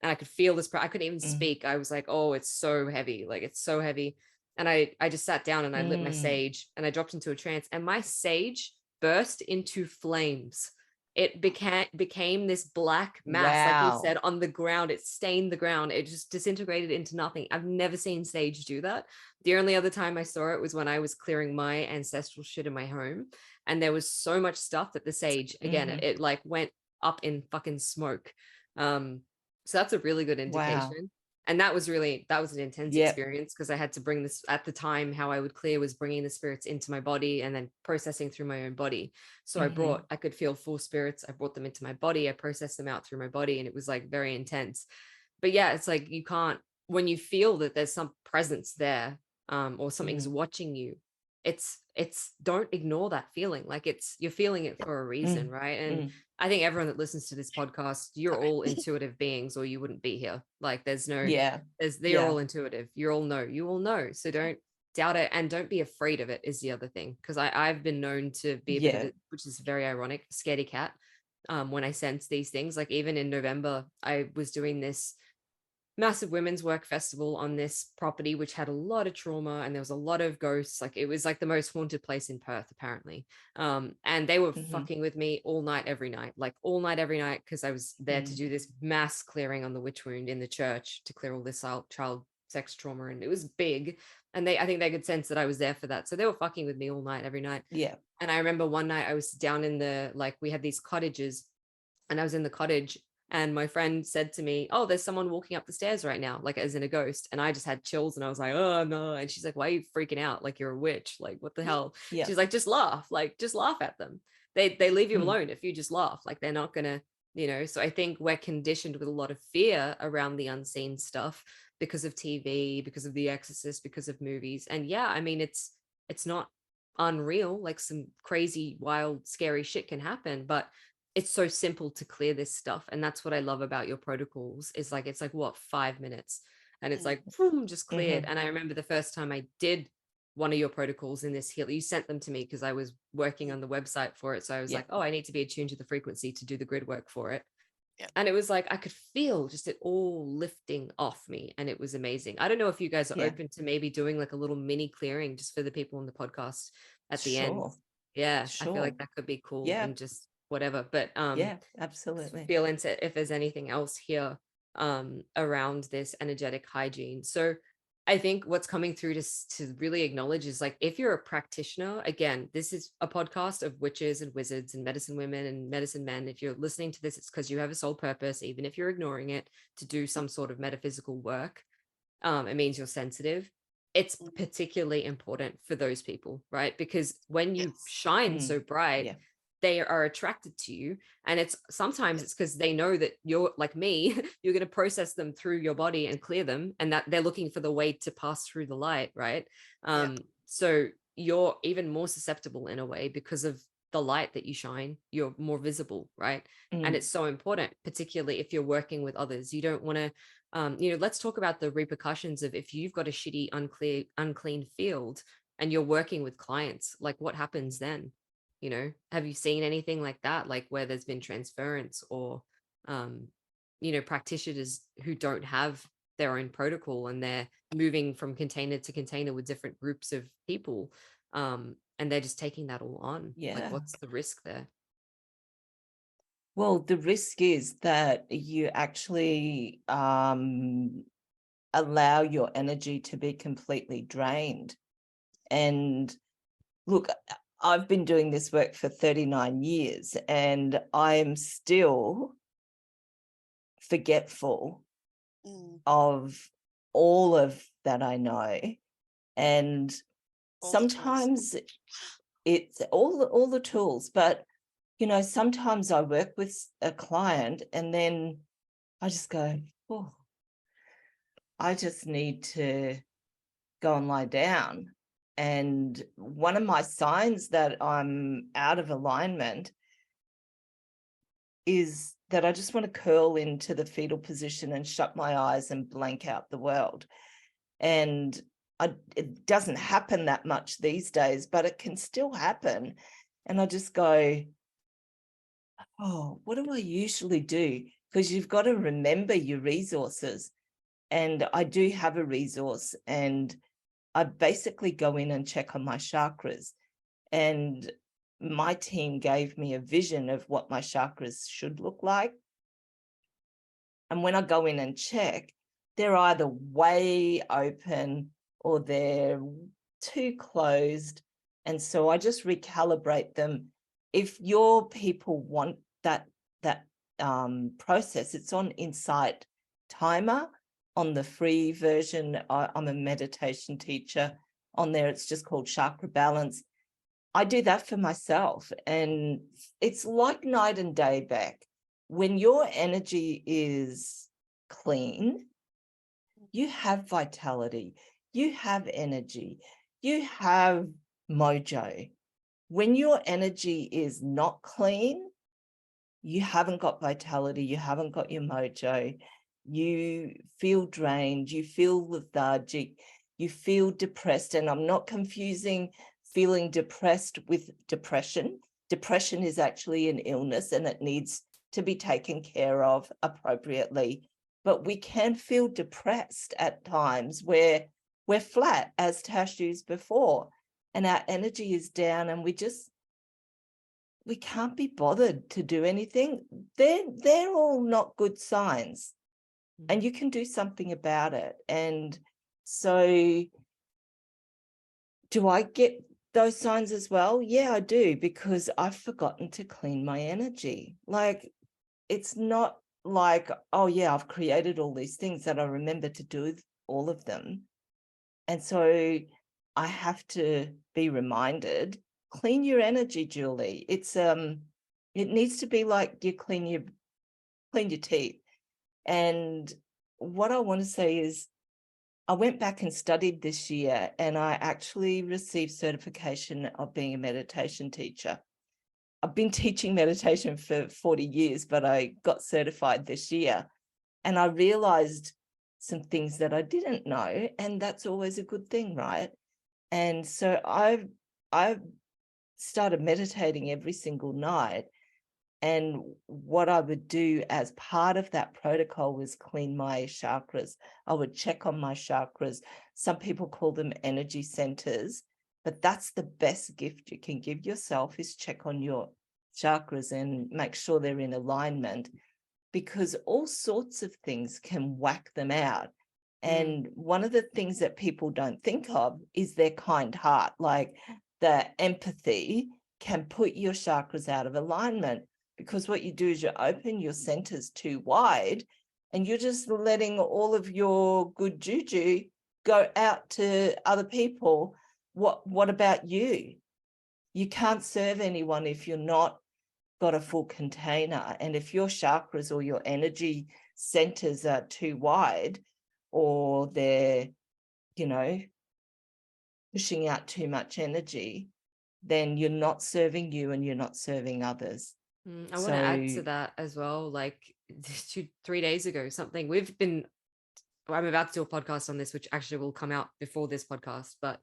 and I could feel this. I couldn't even speak. I was like, oh, it's so heavy. Like it's so heavy. And I just sat down and I lit my sage and I dropped into a trance, and my sage burst into flames. It became this black mass, like you said, on the ground. It stained the ground. It just disintegrated into nothing. I've never seen sage do that. The only other time I saw it was when I was clearing my ancestral shit in my home. And there was so much stuff that the sage, again, it like went up in fucking smoke. So that's a really good indication. Wow. And that was an intense experience, because I had to bring this, at the time, how I would clear was bringing the spirits into my body and then processing through my own body. So I could feel 4 spirits. I brought them into my body. I processed them out through my body, and it was like very intense. But yeah, it's like, you can't, when you feel that there's some presence there, or something's watching you, it's don't ignore that feeling. Like you're feeling it for a reason, right? And I think everyone that listens to this podcast, you're all intuitive beings, or you wouldn't be here. Like they're all intuitive. You all know. So don't doubt it, and don't be afraid of it is the other thing. Because I've been known to be a bit of which is very ironic, scaredy cat, when I sense these things. Like even in November, I was doing this massive women's work festival on this property, which had a lot of trauma, and there was a lot of ghosts. Like it was like the most haunted place in Perth, apparently. And they were fucking with me all night, every night, because I was there to do this mass clearing on the witch wound in the church, to clear all this child sex trauma, and it was big. And I think they could sense that I was there for that. So they were fucking with me all night, every night. Yeah. And I remember one night I was down in we had these cottages, and I was in the cottage, and my friend said to me, "Oh, there's someone walking up the stairs right now," like as in a ghost. And I just had chills, and I was like, "Oh no." And she's like, "Why are you freaking out? Like you're a witch. Like what the hell?" Yeah. She's like, "Just laugh. Like just laugh at them. They leave you alone if you just laugh. Like they're not gonna, you know." So I think we're conditioned with a lot of fear around the unseen stuff because of TV, because of The Exorcist, because of movies. And yeah, I mean, it's not unreal. Like some crazy, wild, scary shit can happen, but it's so simple to clear this stuff. And that's what I love about your protocols, is like, it's like what, 5 minutes, and it's like, boom, just cleared. And I remember the first time I did one of your protocols in this heal, you sent them to me because I was working on the website for it. So I was like, oh, I need to be attuned to the frequency to do the grid work for it. And it was like, I could feel just it all lifting off me. And it was amazing. I don't know if you guys are open to maybe doing like a little mini clearing just for the people on the podcast at the end. Yeah. I feel like that could be cool. And just whatever. But yeah, absolutely. Feel into if there's anything else here around this energetic hygiene. So I think what's coming through to really acknowledge is like, if you're a practitioner, again, this is a podcast of witches and wizards and medicine women and medicine men. If you're listening to this, it's because you have a soul purpose, even if you're ignoring it, to do some sort of metaphysical work. It means you're sensitive. It's particularly important for those people, right? Because when you shine so bright, they are attracted to you. And it's sometimes it's because they know that you're like me, you're going to process them through your body and clear them, and that they're looking for the way to pass through the light, right? So you're even more susceptible in a way because of the light that you shine. You're more visible, right? And it's so important, particularly if you're working with others. You don't want to let's talk about the repercussions of if you've got a shitty, unclean field and you're working with clients, like what happens then? You know, have you seen anything like that, like where there's been transference or, practitioners who don't have their own protocol and they're moving from container to container with different groups of people, and they're just taking that all on? Like, what's the risk there? Well, the risk is that you actually allow your energy to be completely drained. And look, I've been doing this work for 39 years and I'm still forgetful of all of that I know. And sometimes it's all the tools, but sometimes I work with a client and then I just go, oh, I just need to go and lie down. And one of my signs that I'm out of alignment is that I just want to curl into the fetal position and shut my eyes and blank out the world. And it doesn't happen that much these days, but it can still happen. And I just go, oh, what do I usually do? Because you've got to remember your resources. And I do have a resource, and I basically go in and check on my chakras. And my team gave me a vision of what my chakras should look like. And when I go in and check, they're either way open or they're too closed. And so I just recalibrate them. If your people want that process, it's on Insight Timer. On the free version, I'm a meditation teacher. On there, it's just called Chakra Balance. I do that for myself. And it's like night and day back. When your energy is clean, you have vitality, you have energy, you have mojo. When your energy is not clean, you haven't got vitality, you haven't got your mojo. You feel drained, you feel lethargic, you feel depressed. And I'm not confusing feeling depressed with depression. Depression is actually an illness and it needs to be taken care of appropriately. But we can feel depressed at times where we're flat, as Tash used before, and our energy is down and we can't be bothered to do anything. They're all not good signs. And you can do something about it. And So do I get those signs as well? Yeah, I do, because I've forgotten to clean my energy. Like, it's not like, oh yeah, I've created all these things that I remember to do all of them. And so I have to be reminded, clean your energy, Julie. It's it needs to be like you clean your teeth. And what I want to say is, I went back and studied this year, and I actually received certification of being a meditation teacher. I've been teaching meditation for 40 years, but I got certified this year, and I realized some things that I didn't know, and that's always a good thing, right? And so I've started meditating every single night. And what I would do as part of that protocol was clean my chakras. I would check on my chakras. Some people call them energy centers, but that's the best gift you can give yourself, is check on your chakras and make sure they're in alignment, because all sorts of things can whack them out. And one of the things that people don't think of is their kind heart. Like, the empathy can put your chakras out of alignment, because what you do is you open your centers too wide, and you're just letting all of your good juju go out to other people. What about you? You can't serve anyone if you're not got a full container. And if your chakras or your energy centers are too wide, or they're, pushing out too much energy, then you're not serving you and you're not serving others. I want to add to that as well. Like 3 days ago, I'm about to do a podcast on this, which actually will come out before this podcast, but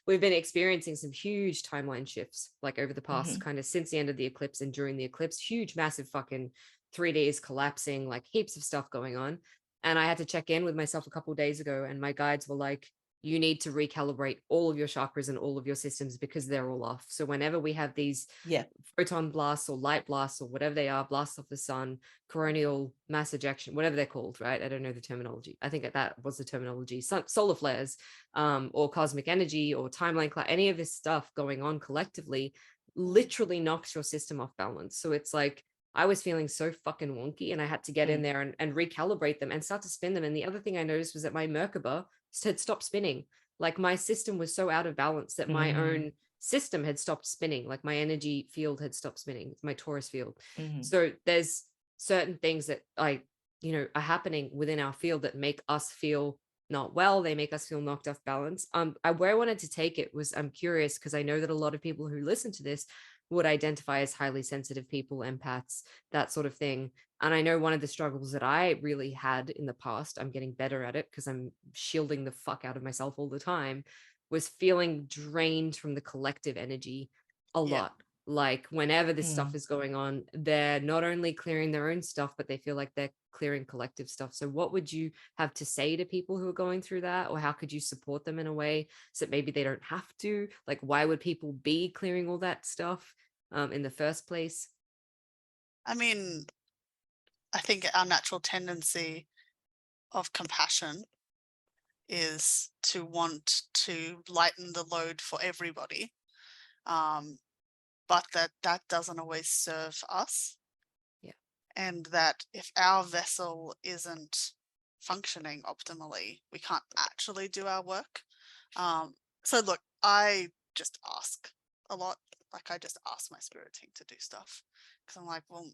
we've been experiencing some huge timeline shifts, like over the past kind of since the end of the eclipse and during the eclipse, huge, massive fucking 3 days collapsing, like heaps of stuff going on. And I had to check in with myself a couple of days ago, and my guides were like, you need to recalibrate all of your chakras and all of your systems, because they're all off. So whenever we have these photon blasts or light blasts or whatever they are, blasts off the sun, coronal mass ejection, whatever they're called, right? I don't know the terminology. I think that was the terminology. Solar flares, or cosmic energy, or timeline, any of this stuff going on collectively literally knocks your system off balance. So it's like, I was feeling so fucking wonky, and I had to get in there and recalibrate them and start to spin them. And the other thing I noticed was that my Merkaba had stopped spinning. Like, my system was so out of balance that my own system had stopped spinning. Like, my energy field had stopped spinning, my Taurus field. So there's certain things that are happening within our field that make us feel not well. They make us feel knocked off balance. Where I wanted to take it was, I'm curious, because I know that a lot of people who listen to this would identify as highly sensitive people, empaths, that sort of thing. And I know one of the struggles that I really had in the past, I'm getting better at it because I'm shielding the fuck out of myself all the time, was feeling drained from the collective energy a lot. Like, whenever this stuff is going on, they're not only clearing their own stuff, but they feel like they're clearing collective stuff. So what would you have to say to people who are going through that? Or how could you support them in a way so that maybe they don't have to? Like, why would people be clearing all that stuff in the first place? I mean, I think our natural tendency of compassion is to want to lighten the load for everybody. But that doesn't always serve us. And that if our vessel isn't functioning optimally, we can't actually do our work. So look, I just ask a lot. Like, I just ask my spirit team to do stuff, because I'm like, well,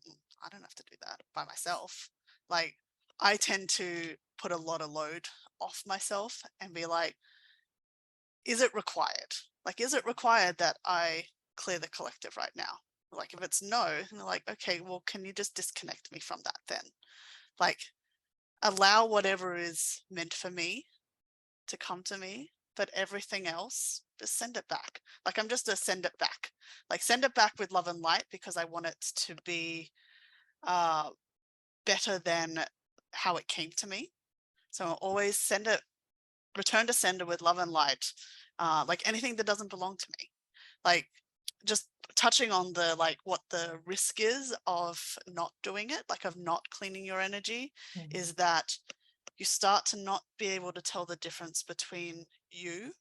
I don't have to do that by myself. Like, I tend to put a lot of load off myself and be like, is it required? Like, is it required that I clear the collective right now? Like, if it's no, and they're like, okay, well, can you just disconnect me from that then? Like, allow whatever is meant for me to come to me, but everything else, just send it back. Like, I'm just a send it back. Like, send it back with love and light, because I want it to be better than how it came to me. So I'll always send it, return to sender with love and light. Like, anything that doesn't belong to me. Like, just touching on the, like, what the risk is of not doing it, like of not cleaning your energy, is that you start to not be able to tell the difference between you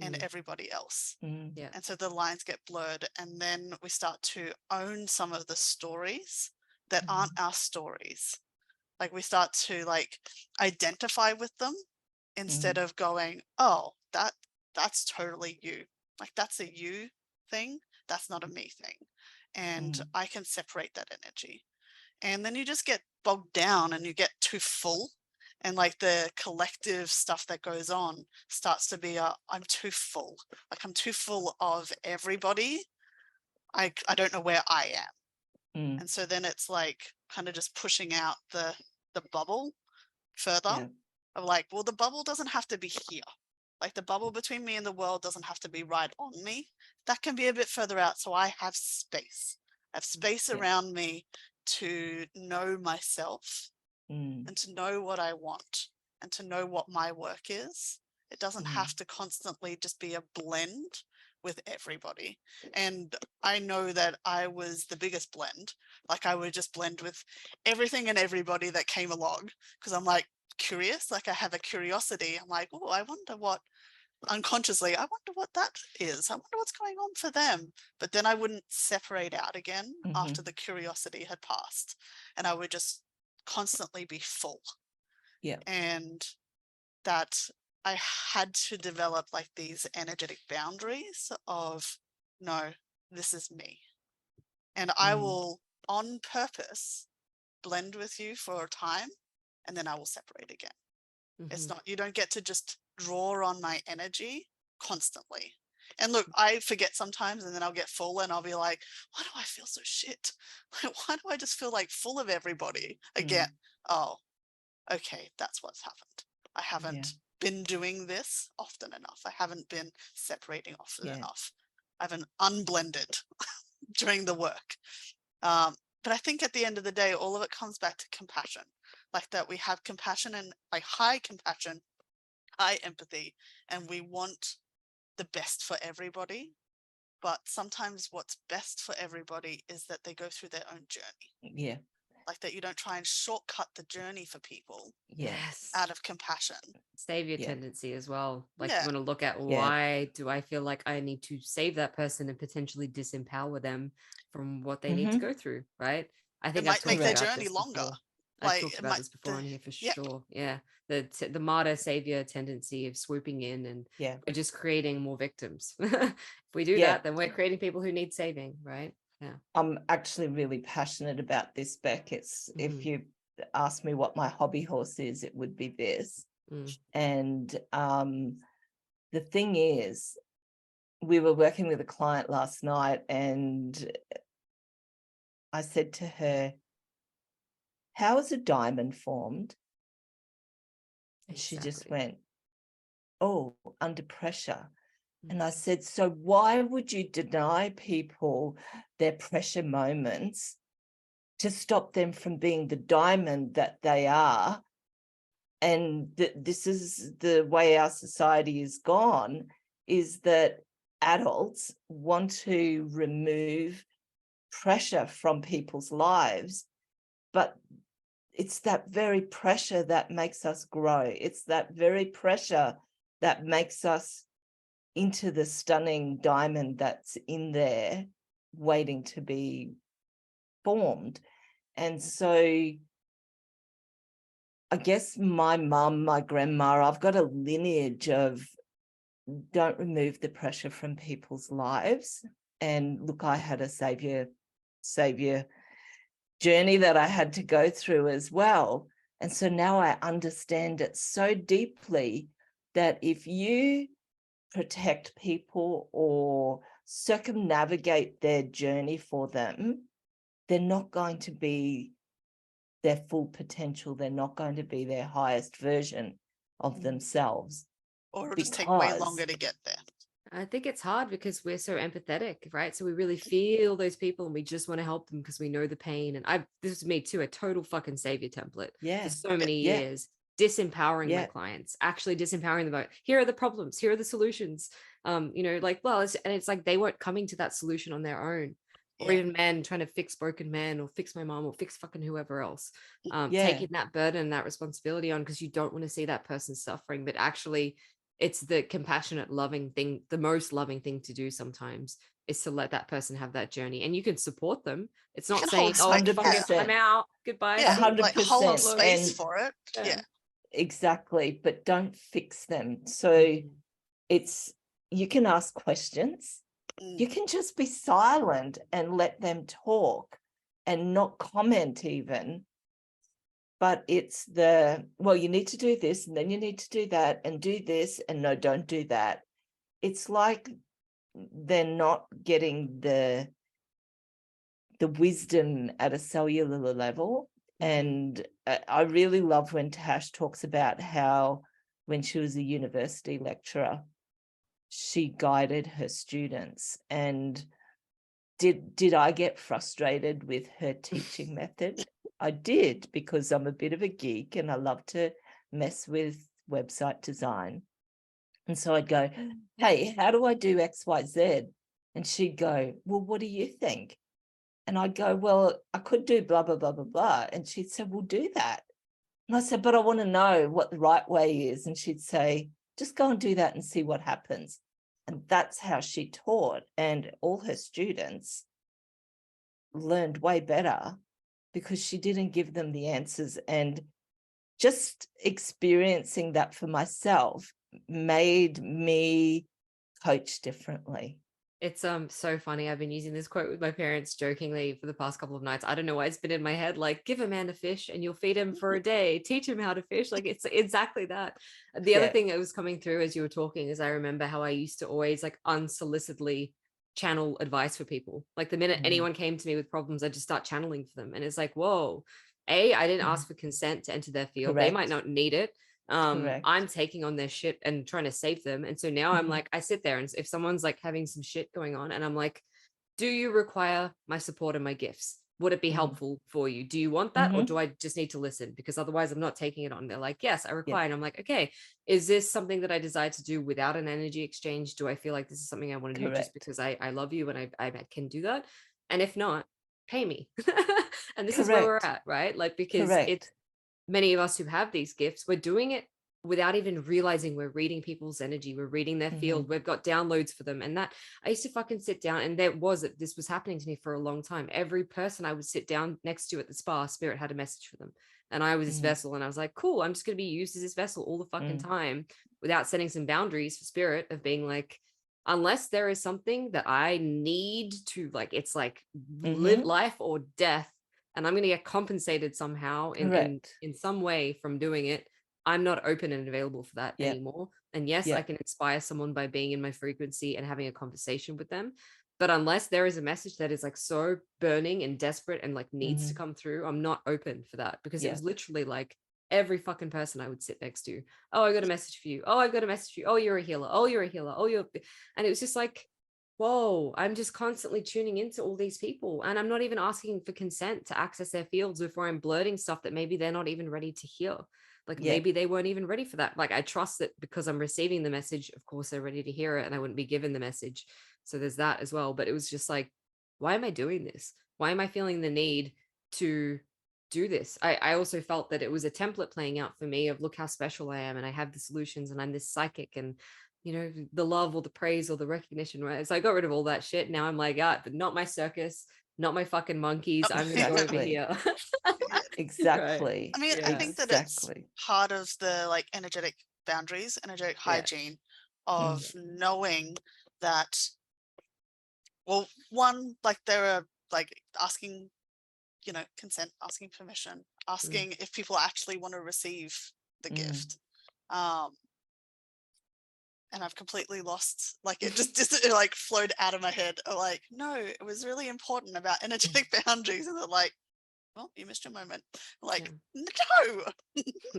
and everybody else. Yeah. And so the lines get blurred, and then we start to own some of the stories that aren't our stories. Like we start to like identify with them instead of going, oh, that's totally you. Like that's a you thing. That's not a me thing. And I can separate that energy. And then you just get bogged down and you get too full. And like the collective stuff that goes on starts to be, I'm too full. Like I'm too full of everybody. I don't know where I am. And so then it's like kind of just pushing out the bubble further of like, well, the bubble doesn't have to be here. Like the bubble between me and the world doesn't have to be right on me. That can be a bit further out. So I have space. I have space around me to know myself and to know what I want and to know what my work is. It doesn't have to constantly just be a blend with everybody. And I know that I was the biggest blend. Like I would just blend with everything and everybody that came along because I'm like curious. Like I have a curiosity. I'm like, oh, I wonder what, unconsciously, I wonder what that is. I wonder what's going on for them. But then I wouldn't separate out again after the curiosity had passed. And I would just constantly be full. Yeah. And that I had to develop like these energetic boundaries of, no, this is me. And I will on purpose blend with you for a time and then I will separate again. It's not, you don't get to just draw on my energy constantly. And look, I forget sometimes and then I'll get full and I'll be like, why do I feel so shit? Why do I just feel like full of everybody again? Oh, okay, that's what's happened. I haven't been doing this often enough. I haven't been separating often enough. I haven't unblended during the work. But I think at the end of the day, all of it comes back to compassion. Like that we have compassion and like high compassion, high empathy, and we want the best for everybody. But sometimes what's best for everybody is that they go through their own journey. Yeah. Like that you don't try and shortcut the journey for people. Yes. Out of compassion. Savior tendency as well. Like Yeah. you want to look at why do I feel like I need to save that person and potentially disempower them from what they need to go through, right? I think it might make their journey longer. I've talked about this before on here for sure. Yeah. The martyr savior tendency of swooping in and we're just creating more victims. If we do that, then we're creating people who need saving, right? Yeah. I'm actually really passionate about this, Beck. It's if you ask me what my hobby horse is, it would be this. And the thing is, we were working with a client last night and I said to her, how is a diamond formed? And she just went, oh, under pressure. And I said, so why would you deny people their pressure moments to stop them from being the diamond that they are? And this is the way our society is gone, is that adults want to remove pressure from people's lives, but it's that very pressure that makes us grow. It's that very pressure that makes us into the stunning diamond that's in there waiting to be formed. And so I guess my mum, my grandma, I've got a lineage of don't remove the pressure from people's lives. And look, I had a savior journey that I had to go through as well. And so now I understand it so deeply that if you protect people or circumnavigate their journey for them, they're not going to be their full potential. They're not going to be their highest version of themselves. Or it'll just take way longer to get there. I think it's hard because we're so empathetic, right? So we really feel those people and we just want to help them because we know the pain. And this is me too, a total fucking savior template for so many years, disempowering my clients, actually disempowering them about, here are the problems, here are the solutions. It's like they weren't coming to that solution on their own. or even men trying to fix broken men or fix my mom or fix fucking whoever else, taking that burden and that responsibility on because you don't want to see that person suffering. But actually it's the compassionate, loving thing, the most loving thing to do sometimes is to let that person have that journey, and you can support them. It's not saying, oh, I'm out, goodbye. 100%. Like hold space for it. Exactly, but don't fix them. So it's, you can ask questions. You can just be silent and let them talk and not comment even. But it's well, you need to do this and then you need to do that and do this and no, don't do that. It's like they're not getting the wisdom at a cellular level. And I really love when Tash talks about how when she was a university lecturer, she guided her students. And did I get frustrated with her teaching method? I did, because I'm a bit of a geek and I love to mess with website design. And so I'd go, hey, how do I do X, Y, Z? And she'd go, well, what do you think? And I'd go, well, I could do blah, blah, blah, blah, blah. And she'd say, well, do that. And I said, but I want to know what the right way is. And she'd say, just go and do that and see what happens. And that's how she taught. And all her students learned way better because she didn't give them the answers. And just experiencing that for myself made me coach differently. It's so funny. I've been using this quote with my parents jokingly for the past couple of nights. I don't know why it's been in my head, like, give a man a fish and you'll feed him for a day, teach him how to fish. Like, it's exactly that. The other thing that was coming through as you were talking is I remember how I used to always like unsolicitedly channel advice for people. Like the minute anyone came to me with problems, I'd just start channeling for them. And it's like, whoa, I didn't ask for consent to enter their field. They might not need it. I'm taking on their shit and trying to save them. And so now I'm like, I sit there and if someone's like having some shit going on and I'm like, do you require my support and my gifts? Would it be helpful for you? Do you want that? Or do I just need to listen? Because otherwise I'm not taking it on. They're like, yes, I require. And I'm like, okay, is this something that I desire to do without an energy exchange? Do I feel like this is something I want to do just because I love you and I can do that? And if not, pay me. And this is where we're at, right? Like, because it's, many of us who have these gifts, we're doing it without even realizing we're reading people's energy. We're reading their field. We've got downloads for them. And that I used to fucking sit down, and this was happening to me for a long time. Every person I would sit down next to at the spa, Spirit had a message for them. And I was this vessel, and I was like, cool, I'm just going to be used as this vessel all the fucking time without setting some boundaries for Spirit of being like, unless there is something that I need to, like, it's like live life or death, and I'm going to get compensated somehow in some way from doing it, I'm not open and available for that anymore. And yes, I can inspire someone by being in my frequency and having a conversation with them. But unless there is a message that is like so burning and desperate and like needs to come through, I'm not open for that, because it was literally like every fucking person I would sit next to. Oh, I got a message for you. Oh, I got a message for you. Oh, you're a healer. Oh, you're a healer. Oh, and it was just like, whoa, I'm just constantly tuning into all these people, and I'm not even asking for consent to access their fields before I'm blurting stuff that maybe they're not even ready to hear. Like maybe they weren't even ready for that. Like I trust that because I'm receiving the message, of course they're ready to hear it, and I wouldn't be given the message. So there's that as well. But it was just like, why am I doing this? Why am I feeling the need to do this? I also felt that it was a template playing out for me of, look how special I am, and I have the solutions, and I'm this psychic, and you know, the love or the praise or the recognition, right? So I got rid of all that shit. Now I'm like, but not my circus, not my fucking monkeys. I'm gonna go over here. Exactly. I mean, I think that it's part of the like energetic boundaries, energetic hygiene of knowing that, well, one, like there are like asking, you know, consent, asking permission, asking if people actually want to receive the gift. And I've completely lost, like it just it like flowed out of my head. Like, no, it was really important about energetic boundaries. And they're like, well, you missed your moment. Like, no.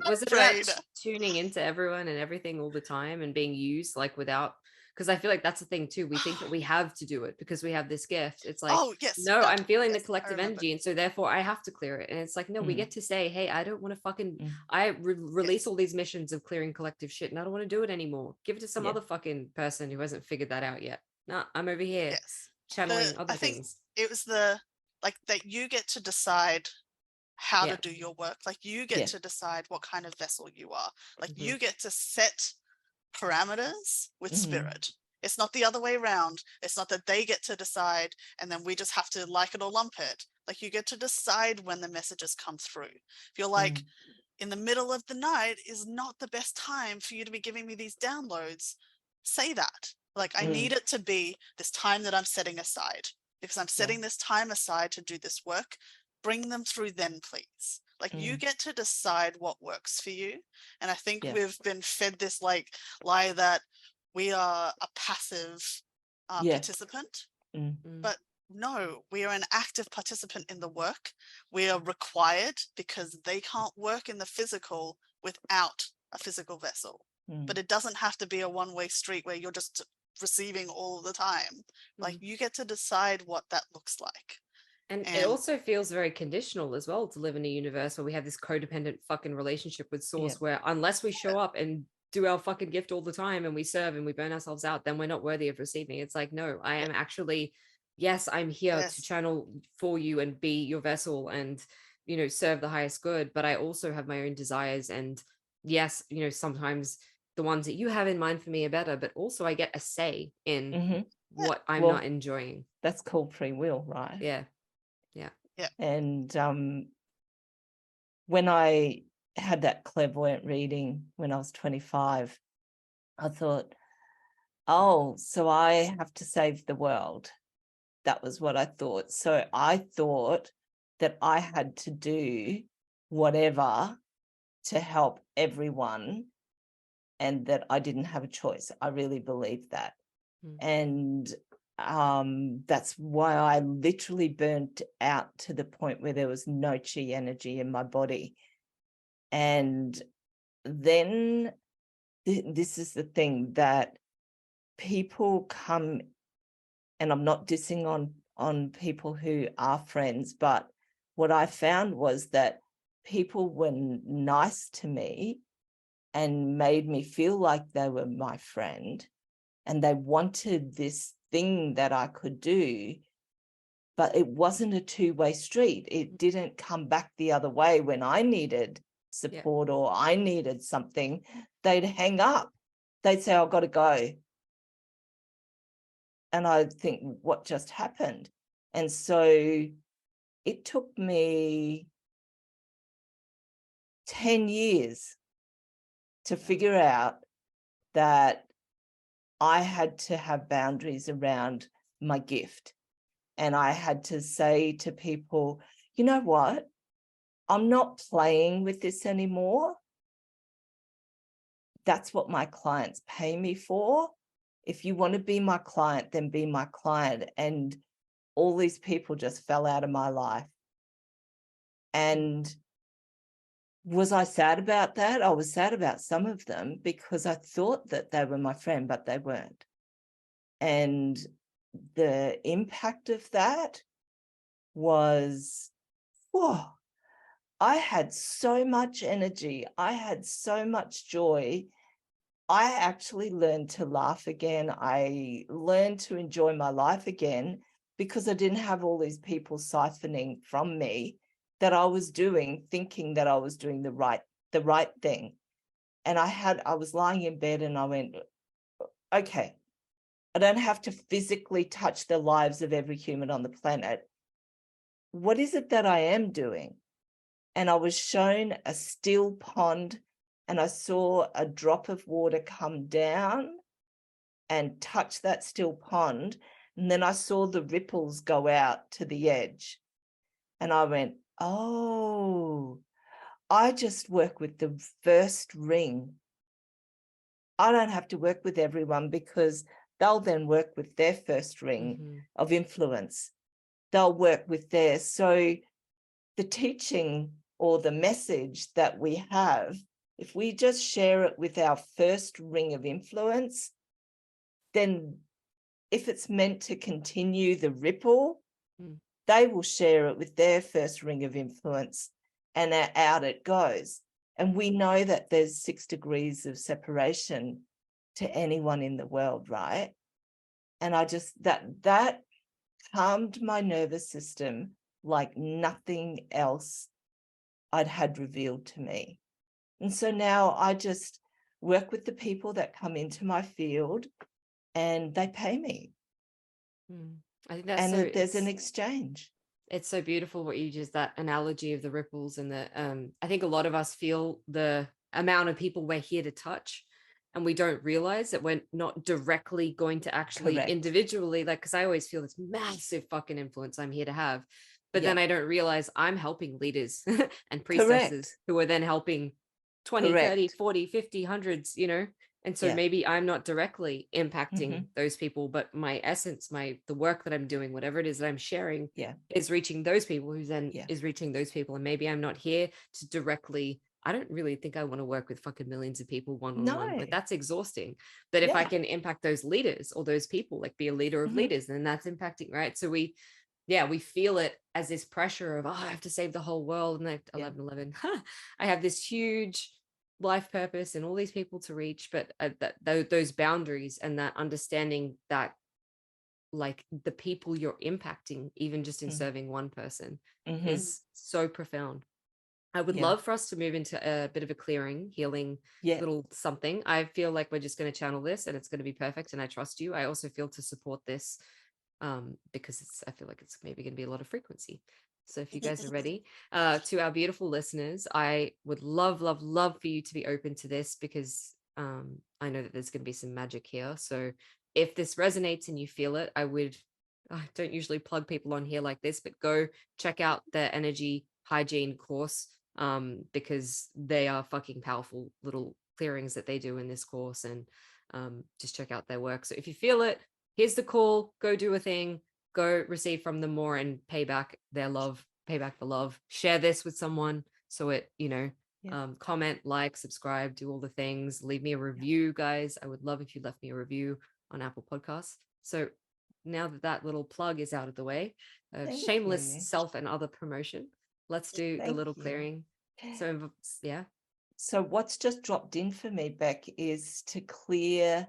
Was it about tuning into everyone and everything all the time and being used like without, because I feel like that's the thing too. We think that we have to do it because we have this gift. It's like, no, I'm feeling the collective energy, and so therefore I have to clear it. And it's like, no, we get to say, hey, I don't want to fucking, I release all these missions of clearing collective shit, and I don't want to do it anymore. Give it to some other fucking person who hasn't figured that out yet. No, I'm over here channeling other things. it was like that you get to decide how to do your work. Like you get to decide what kind of vessel you are. Like you get to set parameters with spirit. It's not the other way around. It's not that they get to decide and then we just have to like it or lump it. Like you get to decide when the messages come through. If you're like, in the middle of the night is not the best time for you to be giving me these downloads, say that. Like, I need it to be this time that I'm setting aside, because I'm setting this time aside to do this work. Bring them through then, please. Like, you get to decide what works for you. And I think we've been fed this like lie that we are a passive participant, but no, we are an active participant in the work. We are required, because they can't work in the physical without a physical vessel. But it doesn't have to be a one-way street where you're just receiving all the time. Like, you get to decide what that looks like. And it also feels very conditional as well to live in a universe where we have this codependent fucking relationship with Source, where unless we show up and do our fucking gift all the time and we serve and we burn ourselves out, then we're not worthy of receiving. It's like, no, I am actually, yes, I'm here to channel for you and be your vessel and, you know, serve the highest good. But I also have my own desires. And yes, you know, sometimes the ones that you have in mind for me are better, but also I get a say in what I'm not enjoying. That's called free will, right? Yeah. And when I had that clairvoyant reading when I was 25, I thought, oh, so I have to save the world. That was what I thought. So I thought that I had to do whatever to help everyone, and that I didn't have a choice. I really believed that. And that's why I literally burnt out to the point where there was no chi energy in my body. And then this is the thing, that people come, and I'm not dissing on people who are friends, but what I found was that people were nice to me and made me feel like they were my friend, and they wanted this thing that I could do, but it wasn't a two-way street. It didn't come back the other way when I needed support or I needed something. They'd hang up. They'd say, I've got to go. And I'd think, what just happened? And so it took me 10 years to figure out that I had to have boundaries around my gift. And I had to say to people, you know what? I'm not playing with this anymore. That's what my clients pay me for. If you want to be my client, then be my client. And all these people just fell out of my life. And was I sad about that? I was sad about some of them, because I thought that they were my friend, but they weren't. And the impact of that was, whoa, I had so much energy. I had so much joy. I actually learned to laugh again. I learned to enjoy my life again, because I didn't have all these people siphoning from me that I was doing, thinking that I was doing the right thing. And I was lying in bed and I went, okay, I don't have to physically touch the lives of every human on the planet. What is it that I am doing? And I was shown a still pond, and I saw a drop of water come down and touch that still pond. And then I saw the ripples go out to the edge. And I went, oh, I just work with the first ring. I don't have to work with everyone, because they'll then work with their first ring of influence. They'll work with theirs. So the teaching or the message that we have, if we just share it with our first ring of influence, then if it's meant to continue the ripple, they will share it with their first ring of influence, and out it goes. And we know that there's 6 degrees of separation to anyone in the world, right? And I just, that calmed my nervous system like nothing else I'd had revealed to me. And so now I just work with the people that come into my field and they pay me. I think that's and there's an exchange. It's so beautiful what you just, that analogy of the ripples and the I think a lot of us feel the amount of people we're here to touch, and we don't realize that we're not directly going to actually individually, like, because I always feel this massive fucking influence I'm here to have, but then I don't realize I'm helping leaders and priestesses who are then helping 20, 30, 40, 50, hundreds, you know. And so maybe I'm not directly impacting those people, but my essence, the work that I'm doing, whatever it is that I'm sharing is reaching those people, who then is reaching those people. And maybe I'm not here to directly, I don't really think I want to work with fucking millions of people one-on-one. Like, that's exhausting. But if I can impact those leaders or those people, like be a leader of leaders, then that's impacting, right? So we feel it as this pressure of, I have to save the whole world. And 11, I have this huge life purpose and all these people to reach, but those boundaries and that understanding that, like, the people you're impacting, even just in serving one person, is so profound. I would love for us to move into a bit of a clearing, healing, little something. I feel like we're just going to channel this and it's going to be perfect, and I trust you. I also feel to support this because I feel like it's maybe going to be a lot of frequency. So if you guys are ready, to our beautiful listeners, I would love for you to be open to this, because I know that there's going to be some magic here. So if this resonates and you feel it, I don't usually plug people on here like this, but go check out the energy hygiene course, because they are fucking powerful little clearings that they do in this course, and just check out their work. So if you feel it, here's the call, go do a thing. Go receive from them more and pay back their love, pay back the love. Share this with someone so it, comment, like, subscribe, do all the things. Leave me a review, guys. I would love if you left me a review on Apple Podcasts. So now that little plug is out of the way, shameless self and other promotion, let's do the little clearing. So So what's just dropped in for me, Beck, is to clear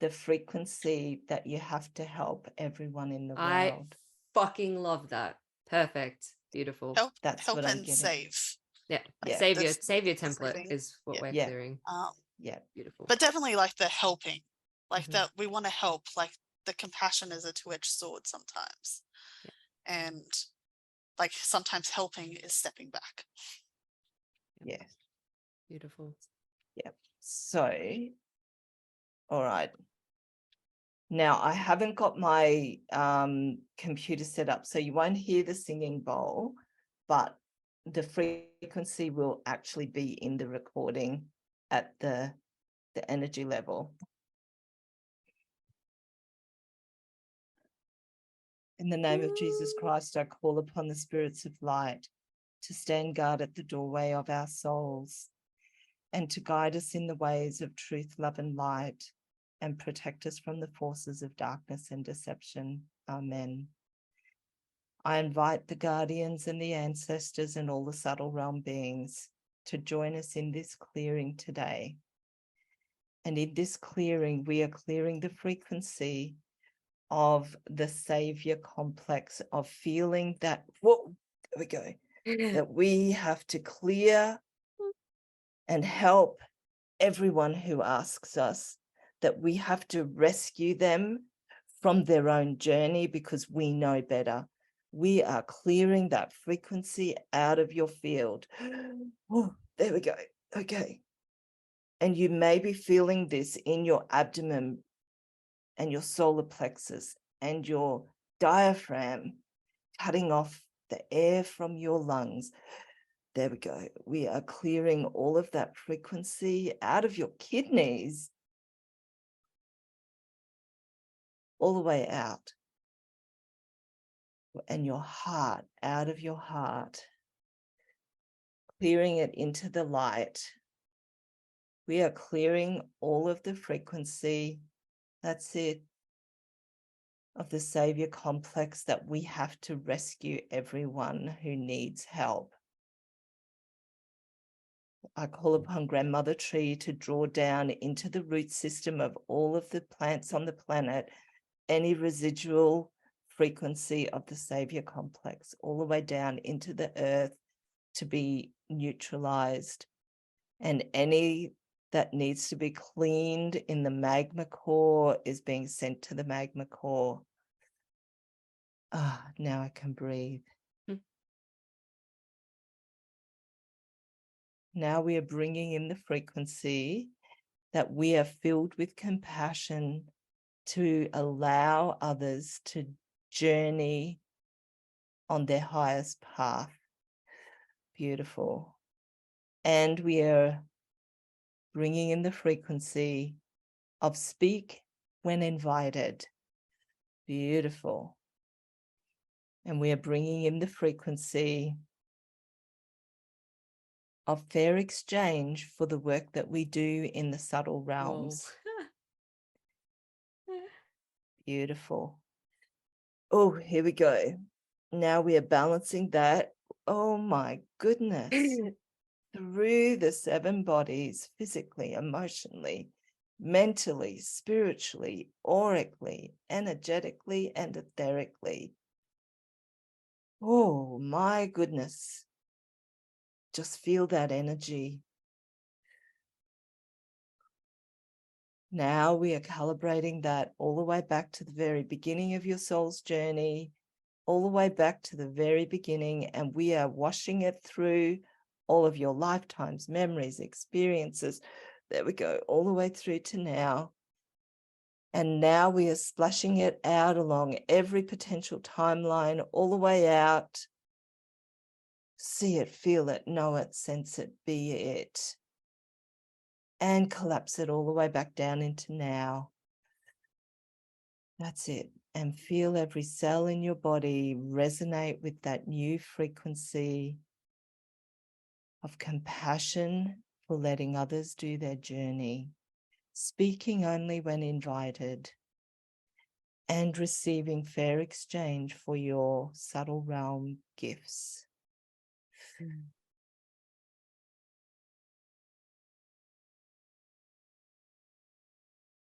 the frequency that you have to help everyone in the world. I fucking love that. Perfect. Beautiful. Help what I'm and getting. save. Save your template is what we're clearing. Beautiful. But definitely, like, the helping, like that we want to help, like the compassion is a two-edged sword sometimes. And like sometimes helping is stepping back. Beautiful. So, all right. Now, I haven't got my computer set up, so you won't hear the singing bowl, but the frequency will actually be in the recording at the energy level. In the name of Jesus Christ, I call upon the spirits of light to stand guard at the doorway of our souls and to guide us in the ways of truth, love, and light, and protect us from the forces of darkness and deception. Amen. I invite the guardians and the ancestors and all the subtle realm beings to join us in this clearing today. And in this clearing, we are clearing the frequency of the savior complex, of feeling that, whoa, there we go, that we have to clear and help everyone who asks us, that we have to rescue them from their own journey because we know better. We are clearing that frequency out of your field. Oh, there we go. Okay. And you may be feeling this in your abdomen and your solar plexus and your diaphragm, cutting off the air from your lungs. There we go. We are clearing all of that frequency out of your kidneys, all the way out, and your heart, out of your heart, clearing it into the light. We are clearing all of the frequency, that's it, of the savior complex, that we have to rescue everyone who needs help. I call upon Grandmother Tree to draw down into the root system of all of the plants on the planet any residual frequency of the savior complex all the way down into the earth to be neutralized. And any that needs to be cleaned in the magma core is being sent to the magma core. Ah, now I can breathe. Now we are bringing in the frequency that we are filled with compassion to allow others to journey on their highest path. Beautiful. And we are bringing in the frequency of speak when invited. Beautiful. And we are bringing in the frequency of fair exchange for the work that we do in the subtle realms. Beautiful. Oh, here we go. Now we are balancing that. Oh my goodness. Through the 7 bodies, physically, emotionally, mentally, spiritually, aurically, energetically, and etherically. Oh my goodness. Just feel that energy. Now we are calibrating that all the way back to the very beginning of your soul's journey, all the way back to the very beginning, and we are washing it through all of your lifetimes, memories, experiences. There we go, all the way through to now. And now we are splashing it out along every potential timeline, all the way out. See it, feel it, know it, sense it, be it. And collapse it all the way back down into now. That's it. And feel every cell in your body resonate with that new frequency of compassion for letting others do their journey, speaking only when invited, and receiving fair exchange for your subtle realm gifts.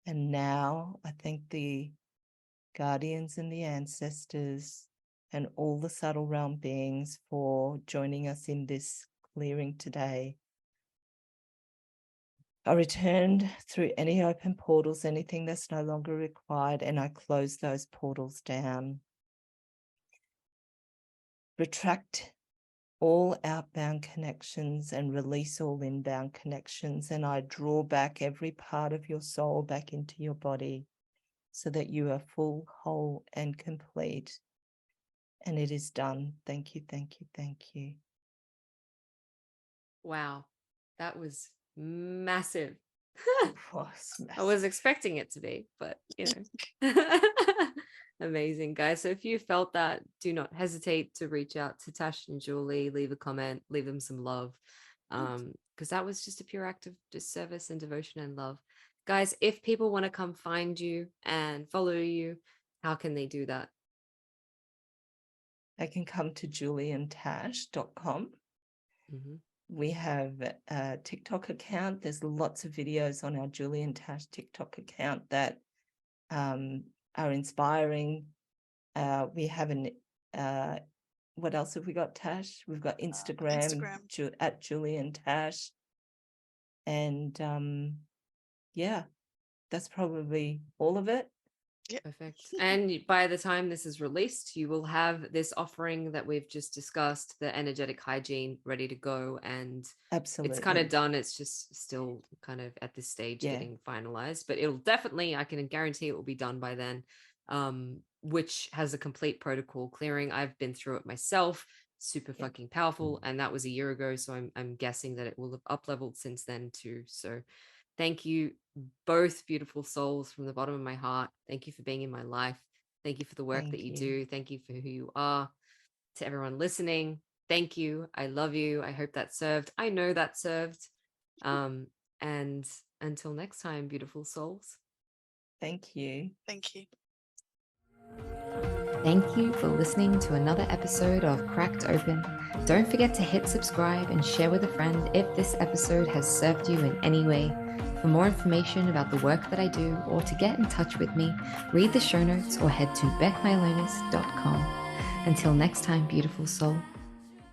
And now I thank the guardians and the ancestors and all the subtle realm beings for joining us in this clearing today. I returned through any open portals, anything that's no longer required, and I close those portals down. Retract all outbound connections and release all inbound connections, and I draw back every part of your soul back into your body so that you are full, whole, and complete. And it is done. Thank you, thank you, thank you. Wow, that was massive. Massive. I was expecting it to be, but you know. Amazing, guys. So if you felt that, do not hesitate to reach out to Tash and Julie, leave a comment, leave them some love, because that was just a pure act of service and devotion and love. Guys, if people want to come find you and follow you, how can they do that? They can come to julietash.com. Mm-hmm. We have a TikTok account. There's lots of videos on our Julie Tash TikTok account that are inspiring. We have what else have we got, Tash? We've got Instagram. At Julie Tash. And yeah, that's probably all of it. Yep. Perfect. And by the time this is released, you will have this offering that we've just discussed, the energetic hygiene, ready to go. And absolutely, it's kind of done. It's just still kind of at this stage getting finalized, but it'll definitely, I can guarantee it will be done by then, which has a complete protocol clearing. I've been through it myself. Super fucking powerful. And that was a year ago. So I'm guessing that it will have up-leveled since then too. So thank you, both beautiful souls, from the bottom of my heart. Thank you for being in my life. Thank you for the work that you do. Thank you for who you are. To everyone listening, thank you. I love you. I hope that served. I know that served. And until next time, beautiful souls. Thank you. Thank you. Thank you for listening to another episode of Cracked Open. Don't forget to hit subscribe and share with a friend if this episode has served you in any way. For more information about the work that I do or to get in touch with me, read the show notes or head to beckmylonas.com. Until next time, beautiful soul.